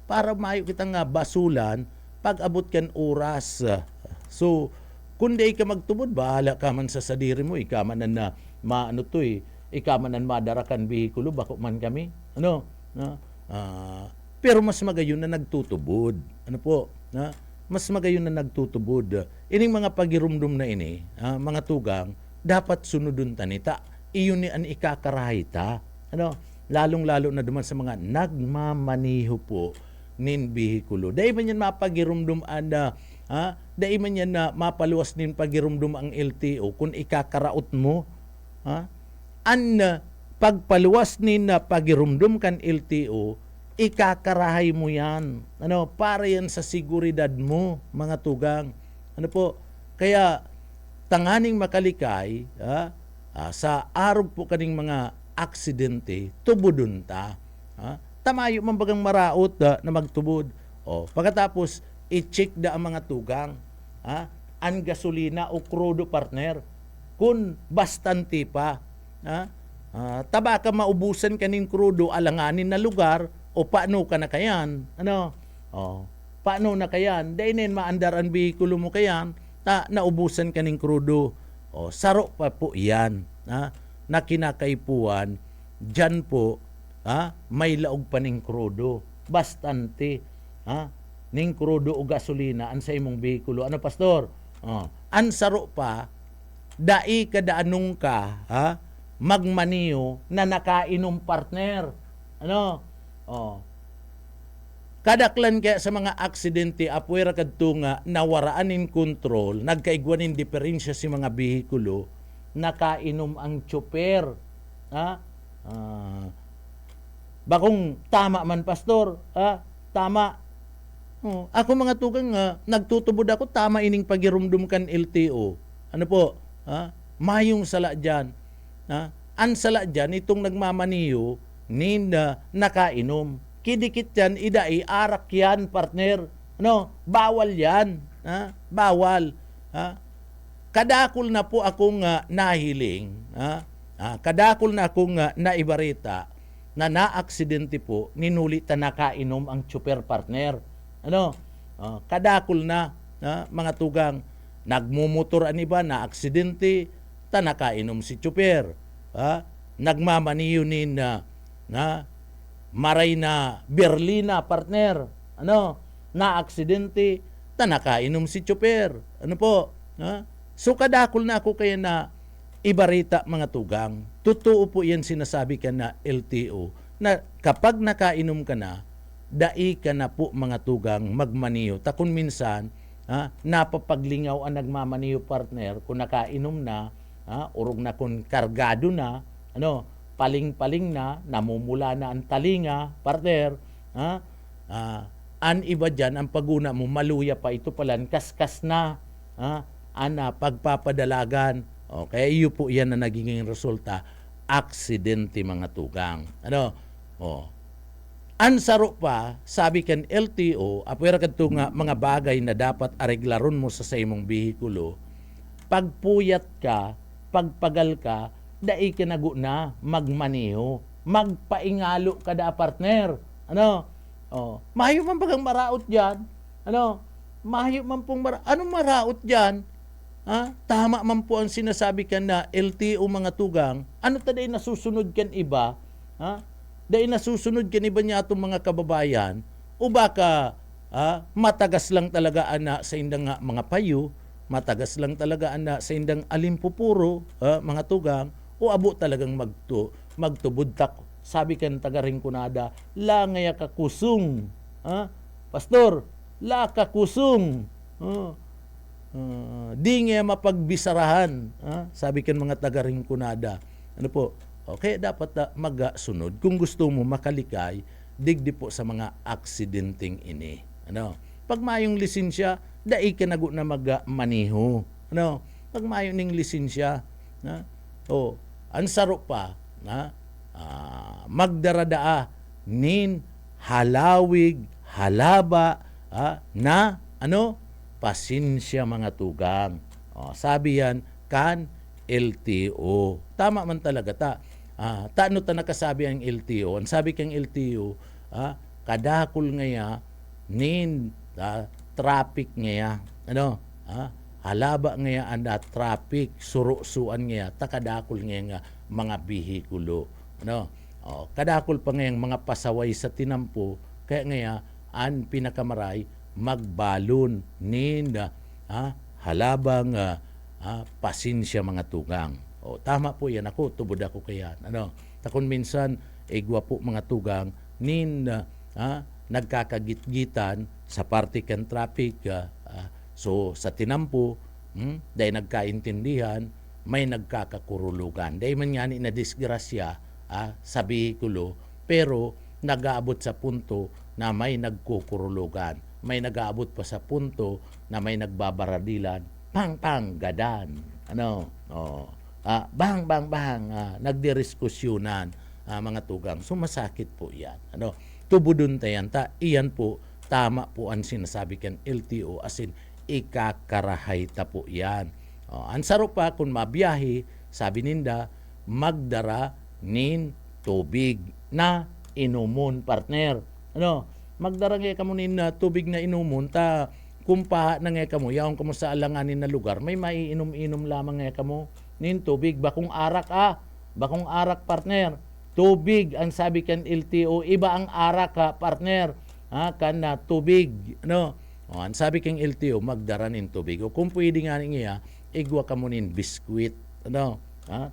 Para mayo kitang basulan, pag abot kan oras. So, kung di ka magtubod, bahala ka man sa sadiri mo, ikaman na ikaman na madarakan bihikulo, bako man kami. Pero mas magayon na nagtutubod. Mas magayon na nagtutubod. Ining mga pagirumdum na ini, mga tugang, dapat sunodun tanita. Iyon ni an ikakarahita. Lalong-lalo na duman sa mga nagmamaniho po nin bihikulo. Dahil ba yan mapagirumdum dai man yan na mapaluwas nin pagirumdum ang LTO kung ikakaraot mo. Pagpaluwas nin na pagirumdum kan LTO, ikakarahay mo yan. Para yan sa seguridad mo, mga tugang. Kaya tanganing makalikay, sa arog po kaning mga aksidente, tubudun ta. Tamayo man bagang maraot na magtubod. Pagkatapos, i-check da ang mga tugang. Ang gasolina o crudo, partner. Kung bastante pa. Taba ka maubusan kaning crudo alanganin na lugar o paano ka na kayan? Paano na kayan? Dainin maandar ang bihikulo mo kayan naubusan kaning crudo. Saro pa po yan. Na kinakaipuan, dyan po, may laog pa ning crudo. Bastante. Ning crudo o gasolina an sa imong bihikulo. Pastor? An saro pa, dai kadaanong ka, magmaniyo na nakainom, partner. Kadaklan kaya sa mga aksidente apwera kadto nga nawaraan in control, nagkaigwanin diferensya si mga bihikulo, nakainom ang tsoper. Bakong tama man, pastor. Tama. Ako mga tugang nagtutubod ako, tama ining pagirumdum kan LTO. Mayong sala dyan. Ang sala dyan, itong nagmamaniyo, nakainom. Kidikit yan, idai, arak yan, partner. Bawal yan. Bawal. Kadakol na po akong nahiling. Kadakol na akong naibarita na naaksidente po, ninulit na nakainom ang tsuper, partner. Kadakol na, mga tugang, nagmumotor ang iba, naaksidente, nakainom si tsuper. Nagmamaniyo na maray na Berlina, partner. Na aksidente, nakainom si tsuper. So kadakol na ako kaya na ibarita, mga tugang. Totoo po yan sinasabi ka na LTO na kapag nakainom ka na, dai ka na po, mga tugang, magmaniyo. Kung minsan, napapaglingaw ang nagmamaniyo, partner, kung nakainom na, urog na kung kargado na, paling-paling na, namumula na ang talinga, partner, an iba dyan, ang paguna mo, maluya pa, ito palan, kaskas na, pagpapadalagan. Kaya iyo po yan na naging resulta, aksidente, mga tugang. Ansaro pa, sabi kan LTO, apwera kadto nga mga bagay na dapat areglaron mo sa imong bihikulo, pagpuyat ka, pagpagal ka, dai ka na magmaniho, magpaingalo ka da, partner. Mahayo man bagang maraot dyan. Mahayo man pong anong maraot dyan? Tama man po ang sinasabi ka na LTO, mga tugang. Taday nasusunod kan iba? Dahil nasusunod kan iba niya itong mga kababayan? O baka matagas lang talaga sa indang mga payo, matagas lang talaga sa indang alimpupuro, mga tugang, o abo talagang magtubudtak. Sabi kan tagaring kunada, la ngaya kakusung. Pastor, la kakusung. Di ngaya mapagbisarahan. Sabi kan mga tagaring kunada. Okay, dapat magasunod. Kung gusto mo makalikay, digdi po sa mga aksidenteng ini. Pag mayong lisensya, dai ka na magmaniho. Pag mayong ning lisensya, ansaro pa, magdaradaa nin halawig, halaba, na pasensya, mga tugang. Sabi yan kan LTO. Tama man talaga taano ta nakasabi ang LTO. Ang sabi kang LTO, kadakol ngaya nin traffic ngaya. Halaba ngaya anda traffic, surusuan ngaya, takadakol ngaya nga mga bihikulo. Kadakol pa ngayang mga pasaway sa tinampo, kaya ngaya an pinakamaray magbalon nin halabang pasensya, mga tugang. Tama po yan, ako tubod ako kaya. Takon minsan igwa po, mga tugang, nin nagkakagitgitan sa parte kan traffic, So sa tinampo, dahil nagkaintindihan, may nagkakakurulugan. Dahil man nga ni na disgrasya sa behikulo, pero nag-aabot sa punto na may nagkukurulugan. May nag-aabot pa sa punto na may nagbabaradilan, pang gadan. Bang nagdidiskusyonan mga tugang. Sumasakit po 'yan. Tubudon tayan ta. Iyan po tama po ang sinasabi kan LTO as in ikakarahay ta po 'yan. Ang saro pa kung mabiyahe, sabi ninda magdara nin tubig na inumon partner. Magdara nga kamo nin tubig na inumon ta kumpaha na nga kamo yaong kamo sa alanganin na lugar may maiinom-inom lamang nga kamo nin tubig bakong arak partner. Tubig ang sabi kan LTO, iba ang arak partner. Kan tubig ang sabi kang LTO magdara nin tubig o kung pwede nga niya igwa kamo nin biskwit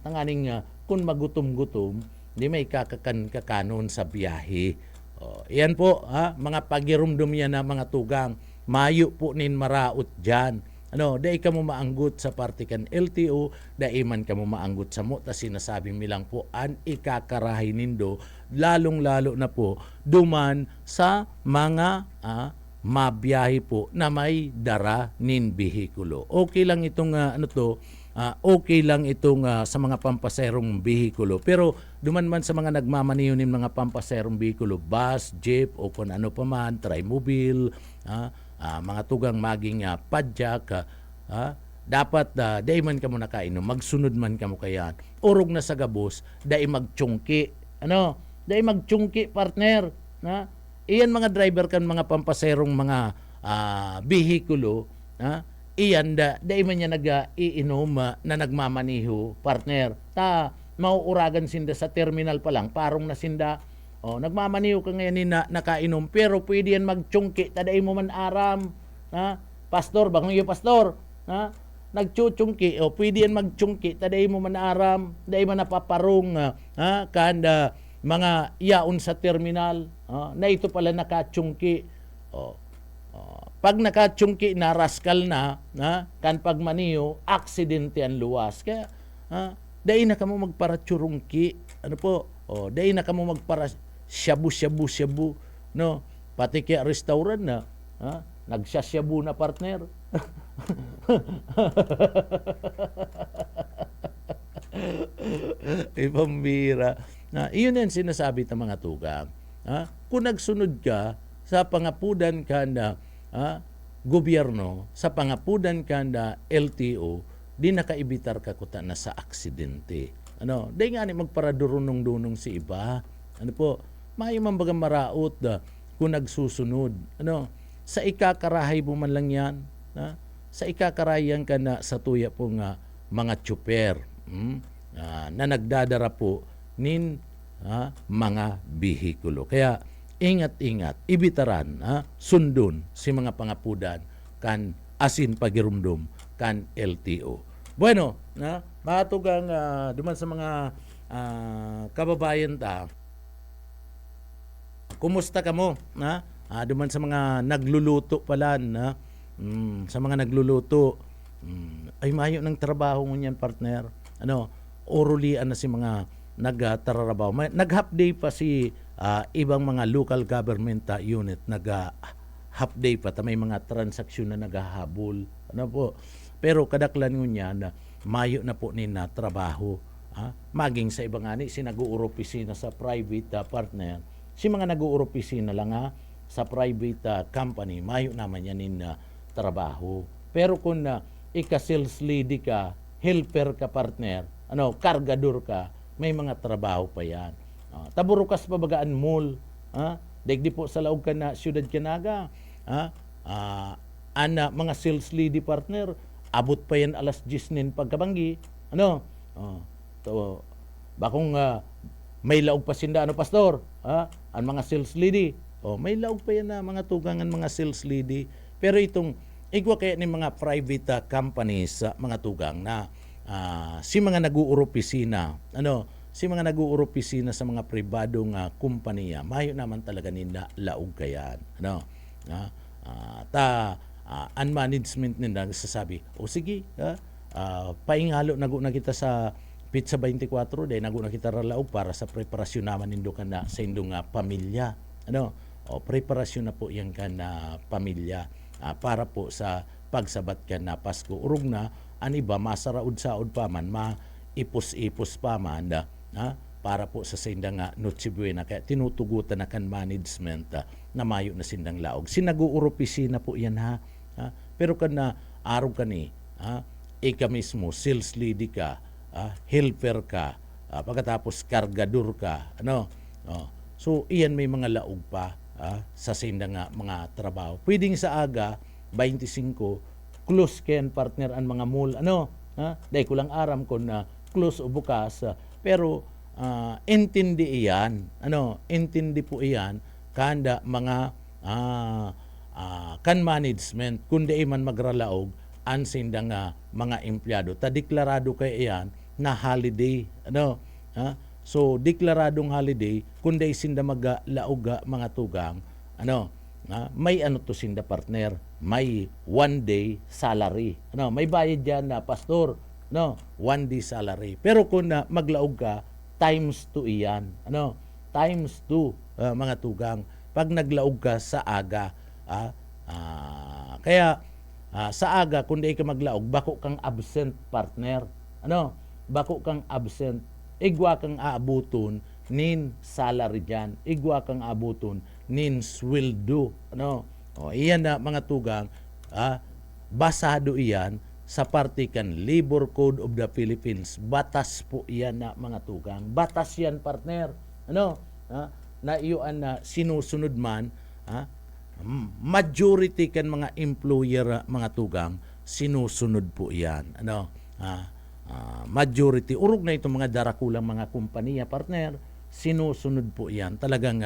tanganing kung magutom-gutom di may kakanon sa biyahe. Yan po mga pagirumdum yan na mga tugang mayo po nin maraot dyan. Dai ka mo maanggut sa parte kan LTO, dai man ka mo maanggut sa mo, ta sinasabing milang po an ikakarahay nindo, lalong-lalo na po duman sa mga mabiyahe po na may dara nin behikulo. Okay lang itong okay lang itong sa mga pampaserong behikulo. Pero duman man sa mga nagmamaniho nin mga pampaserong behikulo, bus, jeep o kung ano pa man, trimobile, mga tugang maging padyak, dapat dahil man ka mo nakainom, magsunod man ka mo kayan. Urog na sa gabos, dahil magtsyungki. Dahil magtsyungki, partner. Iyan mga driver kan mga pampaserong mga behikulo, iyan dahil man niya nag-iinom na nagmamaniho, partner. Mauuragan sinda sa terminal pa lang, parong na sinda. Nagmamaniho ka ngayon na nakainom pero pwede yan magtsyungki taday mo man aram pastor bakong iyo pastor nagtsyungki pwede yan magtsyungki taday mo man aram daday man napaparong kanda mga yaon sa terminal na ito pala nakatsyungki pag nakatsyungki na raskal na kan pagmaniho aksidente ang luwas kaya daday na kamo magparatsurungki daday na kamo magpara shabu, pati kaya restaurant na, nagsasyabu na partner. Pambira. Iyon yan sinasabi ng mga tugang. Kung nagsunod ka sa pangapudan ka na gobyerno, sa pangapudan ka na LTO, di nakaibitar ka kuta na sa aksidente. Dahil nga magparadurunong-dunong si iba. May mambagang maraot kung nagsusunod. Sa ikakarahay mo man lang yan. Sa ikakarayan ka na sa tuya po nga mga tsuper na nagdadara po nin mga behikulo. Kaya ingat-ingat, ibitaran, sundon si mga pangapudan kan asin pagirumdum kan LTO. Bueno, matugang duman sa mga kababayan ta, kumusta ka mo? Duman sa mga nagluluto pala, sa mga nagluluto, ay mayo ng trabaho ngunyan partner. Orulian na si mga nagtararabaho. Nag-half day pa si ibang mga local government unit, nag-half day pa, may mga transaksyon na naghahabol. Pero kadaklan ngunyan, mayo na po ni na trabaho. Maging sa ibang ani, si nag-uoropisina sa private partner, si mga nag-uoropisina lang sa private company, mayo naman yan na trabaho. Pero kung ika-sales lady ka, helper ka partner, kargador ka, may mga trabaho pa yan. Taburukas pa bagaan mall, daigdi po sa laog ka na siyudad Kanaga, mga sales lady partner, abot pa yan alas 10 nin pagkabanggi. Bakong may laog pa sinda, pastor? Ang mga sales lady. May laog pa yan na mga tugangan mga sales lady. Pero itong igwa kaya ni mga private companies mga tugang na si mga nag-uuropisina, si mga nag-uuropisina sa mga pribadong kumpanya, mayo naman talaga nila laog kayan. ang management nila nagsasabi, o sige, paingalo nago na kita sa Pizza 24 dahil nago na kita ralaog para sa preparasyon naman nindo ka na sa indong pamilya. Ano? O preparasyon na po yan ka na pamilya para po sa pagsabat ka na Pasko. Urog na, ang iba masaraod-saod pa man, maipos-ipos pa man, para po sa sindang Noche Buena. Kaya tinutugutan na kan management na mayo na sindang laog. Sinaguuropisina po yan pero kan na araw ka ni, ika mismo, sales lady ka, helper ka, pagkatapos kargador ka, ano? So, iyan may mga laog pa sa sindang mga trabaho. Pwedeng sa aga, 25, close ken partner ang mga mall, ano? Dahil ko lang aram ko na close o bukas, pero intindi iyan, ano? Intindi po iyan, kanda mga kan management, kundi man magralaog, ang sindang mga empleyado. Deklarado kay iyan na holiday, ano? So deklaradong holiday kundi sinda maglaog mga tugang, ano? May ano to sinda partner, may 1 day salary, ano? May bayad diyan na pastor, no? 1 day salary. Pero kung maglaog ka, times 2 iyan, ano? Times 2 mga tugang pag naglaog ka sa aga. Kaya sa aga kung di ka maglaog, bako kang absent partner, ano? Bako kang absent, igwa kang aabuton nin salary dyan, igwa kang aabuton nin sweldo, ano? O iyan na mga tugang, basado iyan sa Partikan Labor Code of the Philippines. Batas po iyan na mga tugang, batas yan partner, ano? Na iyon na sinusunod man, majority kan mga employer mga tugang, sinusunod po iyan, ano? Majority, urog na itong mga darakulang mga kumpanya partner, sinusunod po iyan. Talagang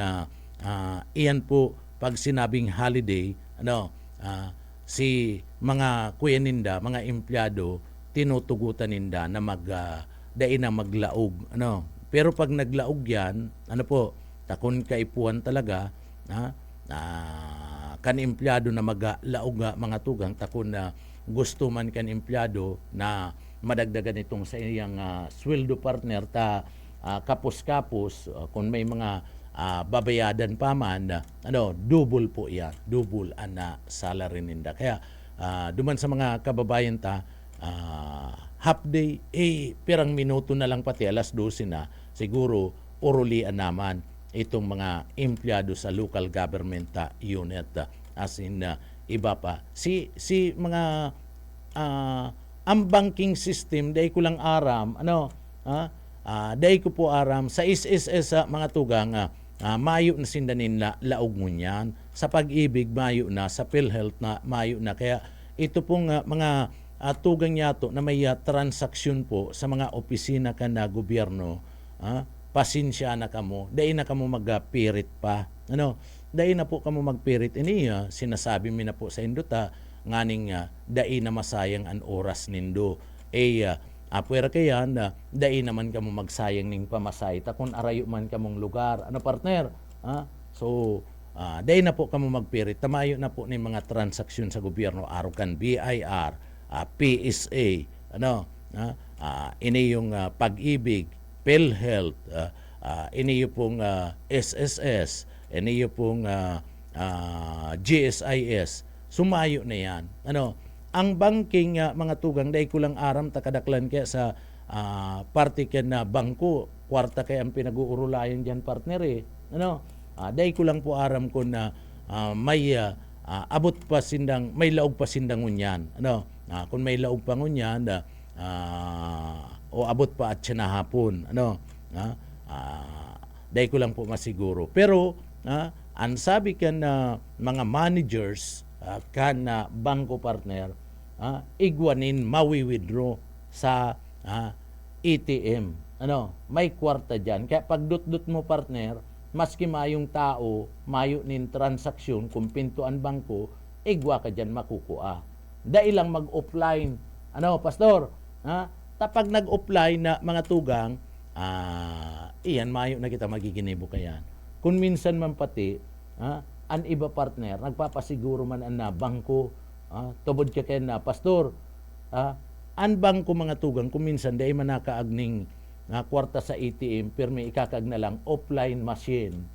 iyan po pag sinabing holiday, ano, si mga kuya ninda, mga empleyado, tinutugutan ninda na dain na maglaog, ano. Pero pag naglaog yan, ano po, takon kaipuan talaga, kan empleyado na maglaog mga tugang, takon na gusto man kan empleyado na madagdagan itong sa iyang sweldo partner kapos-kapos, kung may mga babayadan pa man, ano, double po yan, double ang salary ninda. Kaya duman sa mga kababayan half day, pirang minuto na lang pati, alas 12 na, siguro urulian naman itong mga empleyado sa local government unit, as in iba pa. Si mga ang banking system, dahil ko lang aram, ano, dahil ko po aram, sa SSS mga tugang, mayo na sindanin na laog mo niyan. Sa Pag-ibig, mayo na. Sa PhilHealth na, mayo na. Kaya ito pong mga tugang yato na may transaksyon po sa mga opisina ka na gobyerno, pasensya na kamo, dahil na kamo magpirit pa. Ano, dahil na po kamo magpirit. Ini sinasabi mi na po sa induta, nganing dai na masayang ang oras nindo. Apwera kaya na dai naman kamo magsayang ning pamasay kung arayo man kamong lugar. Ano partner? So dai na po kamo magpirit. Tamayo na po ni mga transaksyon sa gobyerno, arukan BIR, PSA, ano, ini yung Pag-ibig, PhilHealth, ini yung pong SSS, ini yung pong GSIS. Sumayo na yan. Ano, ang banking mga tugang, dahil ko lang aram takadaklan kaya sa Partikan na bangko, kwarta kaya ang pinag-uurulayan dyan partner Ano, dahil ko lang po aram ko na may abot pa sindang, may laog pa sindang unyan. Ano, kung may laog pa unyan, o abot pa at siya na hapon. Ano, dahil ko lang po masiguro. Pero, ang sabi ka na mga managers, kan bangko partner, igwanin mawi-withdraw sa ATM. Ano, may kwarta diyan. Kaya pag dut-dut mo partner, maski mayong tao, mayo nin transaksyon kung pintuan bangko, igwa ka diyan makukuha. Dahil lang mag-offline. Ano, pastor? Tapag nag-offline na mga tugang, iyan mayo na kita magiginibo kayan. Kung minsan man pati, ang iba partner, nagpapasiguro man ang bangko tubod ka kay na pastor, anbang ko mga tugang kung minsan dahil man nakaagning kwarta sa ATM pero may ikakag na lang offline machine.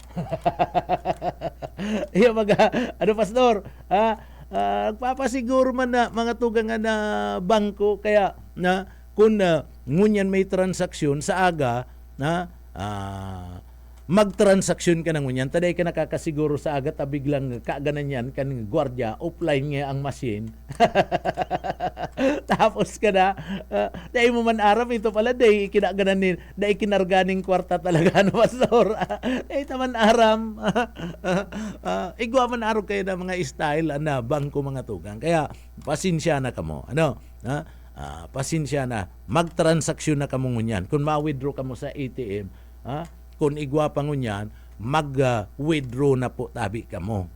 Iya ano pastor, nagpapasiguro man na mga tugang nga na bangko kaya na kung ngunyan may transaksyon sa aga na magtransaksyon ka ng ngunyan, taday ka nakakasiguro sa aga biglang kaaganan yan kan gwardiya offline nga ang machine. Tapos ka na dahil mo man aram ito pala dahil kinaganan ni dahil kinarganing kwarta talaga no pastor. Dahil taman aram igwa man araw kayo na mga style na bangko mga tugang kaya pasensya na kamo pasensya na magtransaksyon na kamo ngunyan kung ma-withdraw kamo sa ATM kung igwa pa ngunyan mag-withdraw na po tabi kamo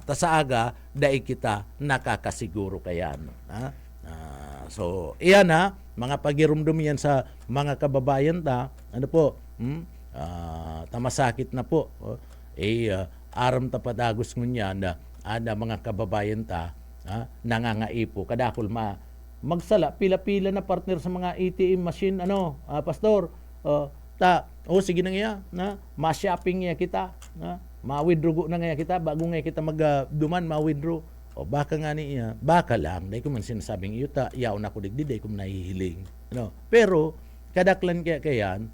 ta sa aga dahil kita nakakasiguro kayan so iyan mga pagirumdum yan sa mga kababayan tamasakit na po aram ta padagos ngunyan ada mga kababayan nangangaipo kadakol magsala pila-pila na partner sa mga ATM machine pastor sige na nga ma-shopping nga kita ma-withdraw na nga kita bago nga kita magduman ma-withdraw baka nga niya baka lang dahil ko man sinasabing iyuta yaw na ko digdi dahil ko nahihiling pero kadaklan kayan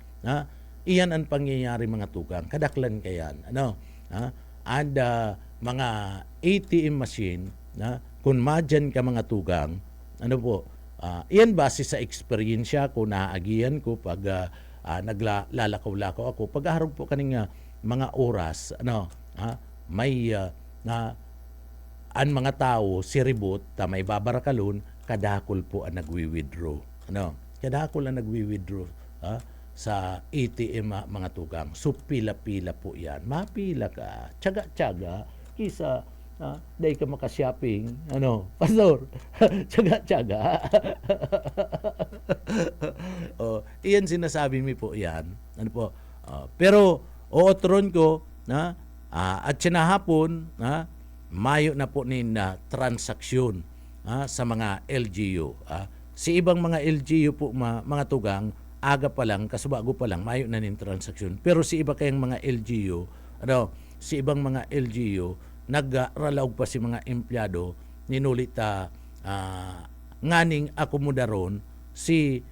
iyan ang pangyayari mga tugang kadaklan kayan ada mga ATM machine kung madyan ka mga tugang iyan base sa experiensya ko naagian ko pag naglalakaw-lakaw ako pagharog po kaning mga oras may ang mga tao siribot may babarakalon kadakol po ang nagwi-withdraw kadakol ang nagwi-withdraw sa ATM mga tugang so pila-pila po yan mapila ka tiyaga-tiyaga kisa dahil ka maka-shopping pastor tiyaga-tiyaga iyan sinasabi mi po yan pero ootron ko at sinahapon mayo na po na transaksyon sa mga LGU si ibang mga LGU po mga tugang aga pa lang kasubago pa lang mayo na nin transaksyon pero si iba kayang mga LGU si ibang mga LGU nagralaog pa si mga empleyado ninulita nganing akomodaron si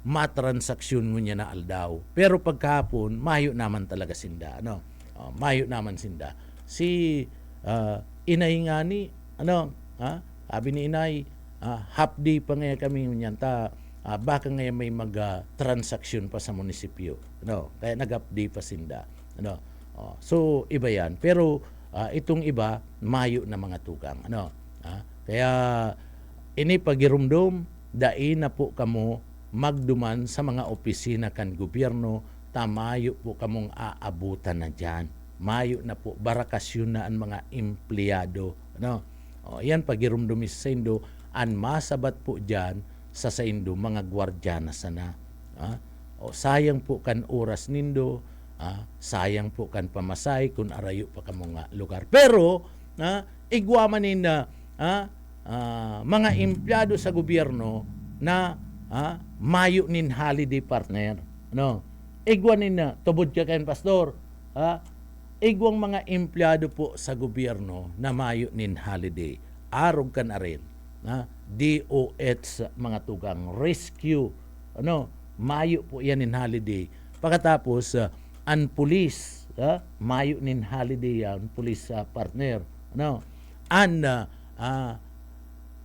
matransaksyon mo niya na aldaw pero pagkahapon mayo naman talaga sinda mayo naman sinda si inay ngani sabi ni inay half day pa ngayon kami ngunyan baka ngayon may mag-transaksyon pa sa munisipyo kaya nag-half day pa sinda so iba yan pero itong iba mayo na mga tugang kaya ini pagirumdum dai na po kamo magduman sa mga opisina kan gobyerno tamayo po kamong aabutan na dyan mayo na po barakasyon na ang mga empleyado yan pagirumdum sa indo an masabat po dyan sa indo mga gwardyana sana sayang po kan oras nindo sayang po kan pamasay kung arayo pa kamo nga lugar pero igwa manin na mga empleyado sa gobyerno na mayo nin holiday partner igwa nin na tubod ka kayan pastor igwang mga empleyado po sa gobyerno na mayo nin holiday arog kan arin DOH mga tugang rescue mayo po yan nin holiday pagkatapos ang pulis mayo nin holiday yan pulis partner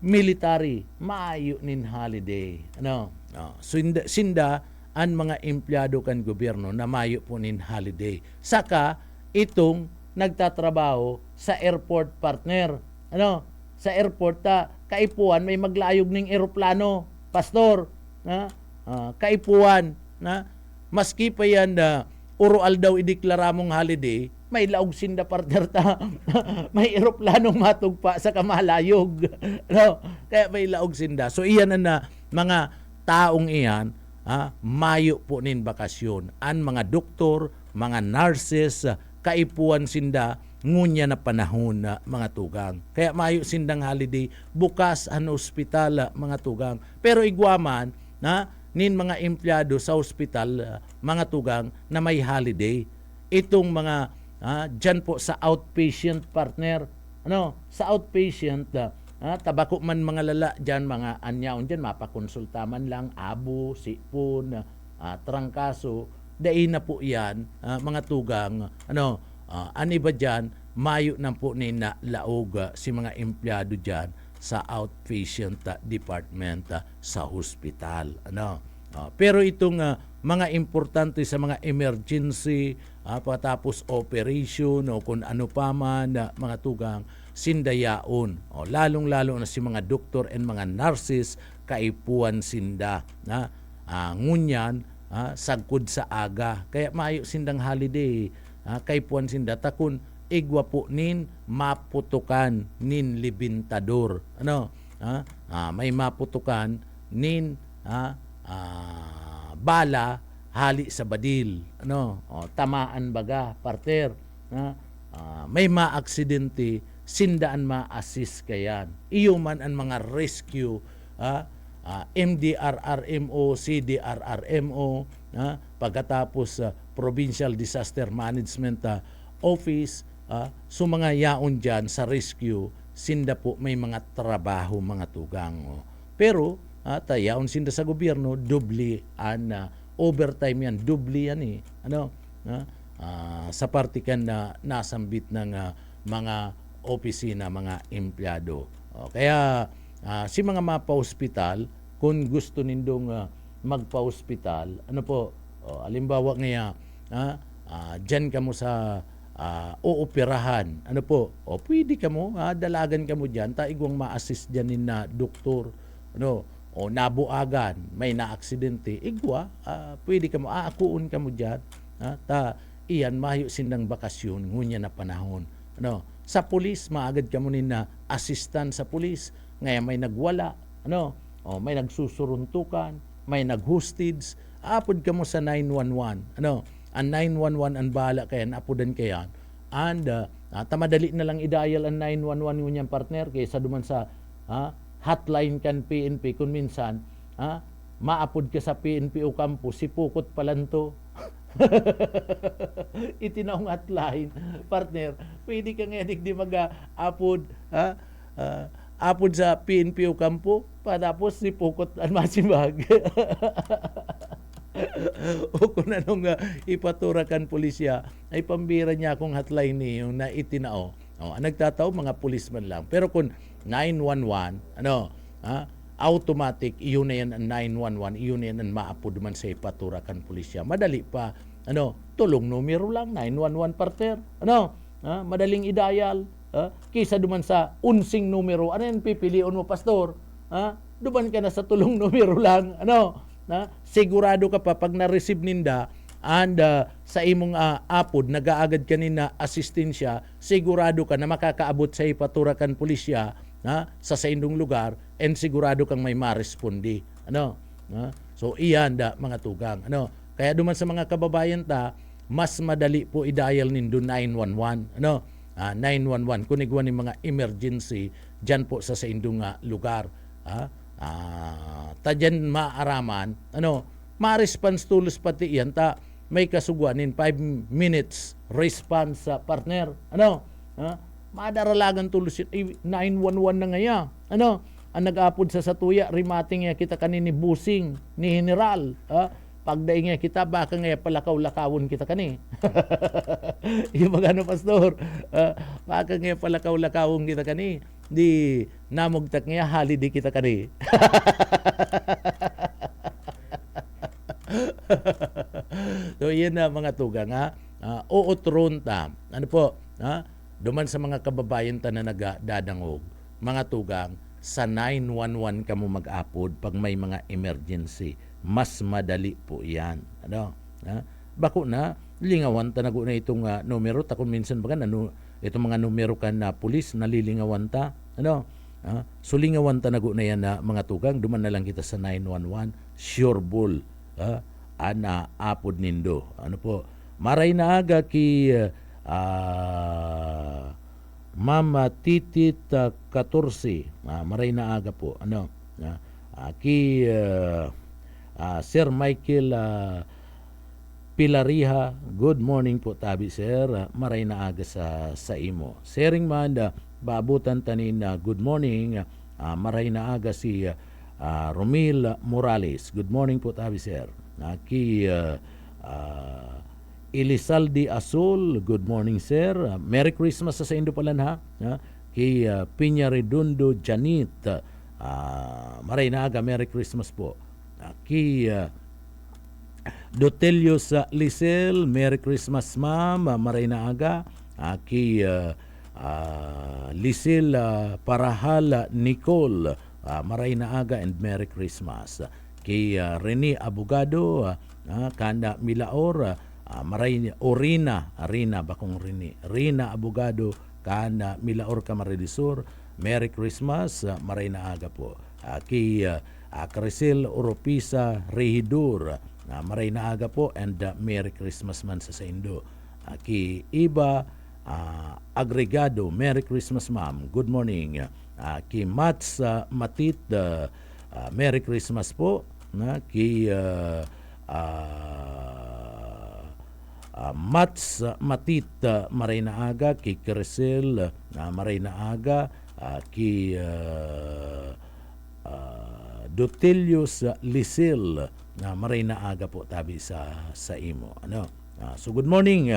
military mayo nin holiday so sinda ang mga empleyado kan gobyerno na mayo po nin holiday saka itong nagtatrabaho sa airport partner sa airport kaipuan may maglayog ning eroplano pastor kaipuan maski pa yan urual daw ideklara mong holiday may laog sinda partner may eroplanong matugpa sa kamalayog kaya may laog sinda so iyan na mga taong iyan mayo po nin bakasyon ang mga doktor mga nurses kaipuan sinda ngunya na panahon na mga tugang. Kaya mayo sindang holiday, bukas ang ospital mga tugang. Pero igwaman na nin mga empleyado sa ospital mga tugang na may holiday. Itong mga dyan po sa outpatient partner, sa outpatient tabako man mga lala dyan, mga anyaon dyan, mapakonsulta man lang, abo, sipon, trangkaso, dahil na po yan, mga tugang, ani ba dyan, mayo na po ni na laog si mga empleyado dyan sa outpatient department sa hospital. Pero itong mga importante sa mga emergency, patapos operation o kung ano pa man, mga tugang, sindayaon. Lalong-lalo na si mga doktor and mga nurses, kaipuan sinda. Ngunyan, sagkod sa aga. Kaya maayo sindang holiday, kaipuan sinda. Takun, igwa po nin maputukan nin libintador. May maputukan nin bala hali sa badil. Tamaan baga, parter. May maaksidente, sindaan ma-assist kayan. Iyo man ang mga rescue, MDRRMO, CDRRMO, pagkatapos Provincial Disaster Management Office, so mga yaon dyan sa rescue, sinda po may mga trabaho mga tugang. Pero yaon sinda sa gobyerno, dubli overtime yan, dubli yan sa partikan na nasambit ng mga opisina, mga empleyado. Kaya si mga mapa-hospital, kung gusto nindong magpa-hospital, alimbawa ngaya, dyan ka mo sa ooperahan, pwede ka mo, dalagan ka mo dyan, taigwang ma-assist dyan na doktor, o nabuagan, may na-aksidente, igwa, pwede ka mo, aakuon ka mo dyan, iyan, mahayo sindang bakasyon, ngunya na panahon. Sa pulis, maagad ka mo na assistant sa pulis, ngayon may nagwala, may nagsusuruntukan, may naghostage, apod ka mo sa 911. Ang 911 ang bahala kaya, apodan kaya. And tamadali na lang i-dial ang 911 yung partner kaysa duman sa hotline kan PNP kung minsan maapod ka sa PNP o kampo, si Pukot palanto. Itinaong hotline, partner, pwede ka ngayon di mag-apod, apod sa PNP o kampo, patapos si Pukot ang masibag. O kung anong ipaturakan pulisya, ay pambira niya akong hotline yung na itinao. Nagtatao, mga pulisman lang. Pero kung 911, automatic, iyon na yan ang 911, iyon na yan ang maapod man sa ipaturakan pulisya. Madali pa, tulong numero lang, 911 partner. Madaling i-dial, kaysa duman sa unsing numero, ano yan pipiliin mo, pastor? Duman ka na sa tulong numero lang, sigurado ka pa pag na-receive ninda and sa imong apod nagaagad kanina asistensya, sigurado ka na makakaabot sa ipaturakan pulisya sa indong lugar and sigurado kang may ma-respondi. So iyan mga tugang. Kaya duman sa mga kababayan mas madali po i-dial nindo 911. 911 kung igwan ng mga emergency dyan po sa indong lugar. Dyan maaraman, ma-response tulos pati yan, may kasugwan in 5 minutes response sa partner. Madaralagan tulos yun, 911 na ngaya. Ang nag-apod sa satuya, rimating nga kita kanini busing ni General. Pagdaing nga kita, baka nga palakaw-lakawon kita kani. Yung mga pastor, baka nga palakaw-lakawon kita kani. Di namugtak nga, holiday kita kani. So yun na mga tugang, uutron ta. Duman sa mga kababayan na nagdadangog, mga tugang, sa 911 ka mo mag-apod pag may mga emergency. Mas madali po yan. Bako na, lingawan ta nago na itong numero. Takon minsan baga, itong mga numero ka na pulis, nalilingawan ta. So lingawan ta nago na yan mga tugang. Duman na lang kita sa 911. Sure bull. Apod nindo. Maray na aga ki Ma'am Titit 14, maray na aga po. Ano? Kay Sir Michael Pilariha, good morning po tabi sir. Maray na aga sa imo. Sharing man baabutan tanin good morning. Maray na aga si Romil Morales. Good morning po tabi sir. Kay Elizalde Azul, good morning sir. Merry Christmas sa Indo pala ha. Kay Piña Redondo Janit, maray na aga, Merry Christmas po. Kay Dotelius Lisel, Merry Christmas ma'am, maray na aga. Kay Lisel Parahal Nicole, maray na aga and Merry Christmas. Kay Rene Abogado, Kanda Milaor, maray Rina bakong Rina Abogado, Kanda Milaor Camaridisur, Merry Christmas, maray na aga po. Kay Crisel Oropisa Regidor, maray na aga po and Merry Christmas man sa Indo. Kay Iba Agregado, Merry Christmas ma'am, good morning. Kay Mats Matit, Merry Christmas po. Kay Mats Matit, maray na aga. Kay Crisel, maray na aga. Kay Dotelius Lisel, maray na aga po tabi sa imo. Ano? So good morning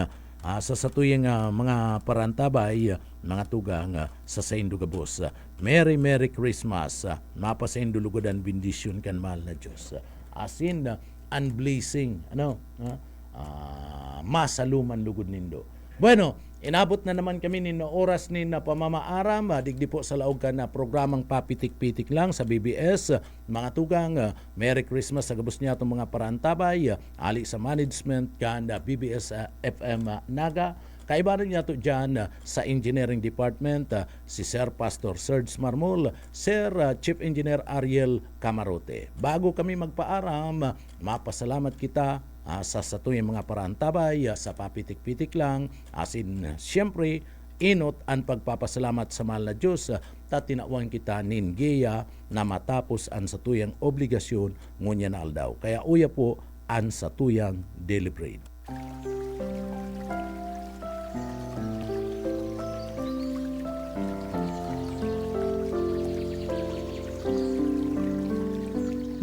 sa satuyang mga parantabay, mga tugang sa Saindo Gabos. Merry Christmas. Mapa Saindo lugodan bendisyon kan mahal na Diyos. Asin and blessing. Ano? Masaluman lugod nindo. Bueno, inabot na naman kami ni na oras ni na pamamaaram. Digdi po sa laog ka na programang papitik-pitik lang sa BBS. Mga tugang, Merry Christmas sa gabos niya itong mga parantabay. Ali sa management kan BBS FM Naga. Kaibaran niya ito dyan sa Engineering Department, si Sir Pastor Serge Marmol, Sir Chief Engineer Ariel Camarote. Bago kami magpaaram, mapasalamat kita sa satuyang mga parantabay, sa papitik-pitik lang, asin siyempre, inot ang pagpapasalamat sa mahal na Diyos, tatinawang kita ningeya na matapos ang satuyang obligasyon ngunya na aldaw. Kaya uya po ang satuyang daily bread.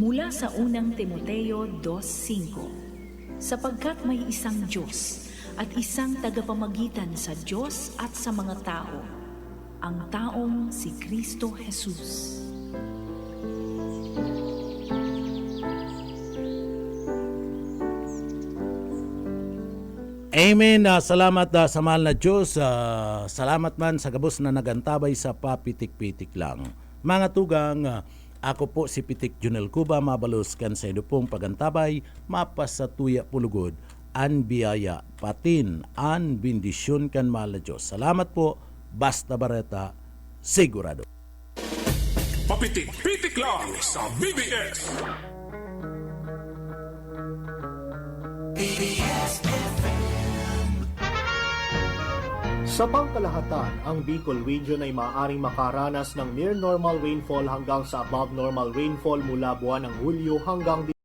Mula sa unang Timoteo 2:5, sapagkat may isang Diyos at isang tagapamagitan sa Diyos at sa mga tao, ang taong si Kristo Jesus. Amen. Salamat sa mahal na Diyos. Salamat man sa gabos na nagantabay sa papitik-pitik lang. Mga tugang, ako po si Pitik Junel Cuba, mabalos kan sa ino pong pagantabay, mapasatuya pulugod, an biyaya, patin, an bendisyon kan mahal na Diyos. Salamat po, basta bareta, sigurado. Papitik-pitik lang sa BBS. Sa pangkalahatan, ang Bicol Region ay maaaring makaranas ng near normal rainfall hanggang sa above normal rainfall mula buwan ng Hulyo hanggang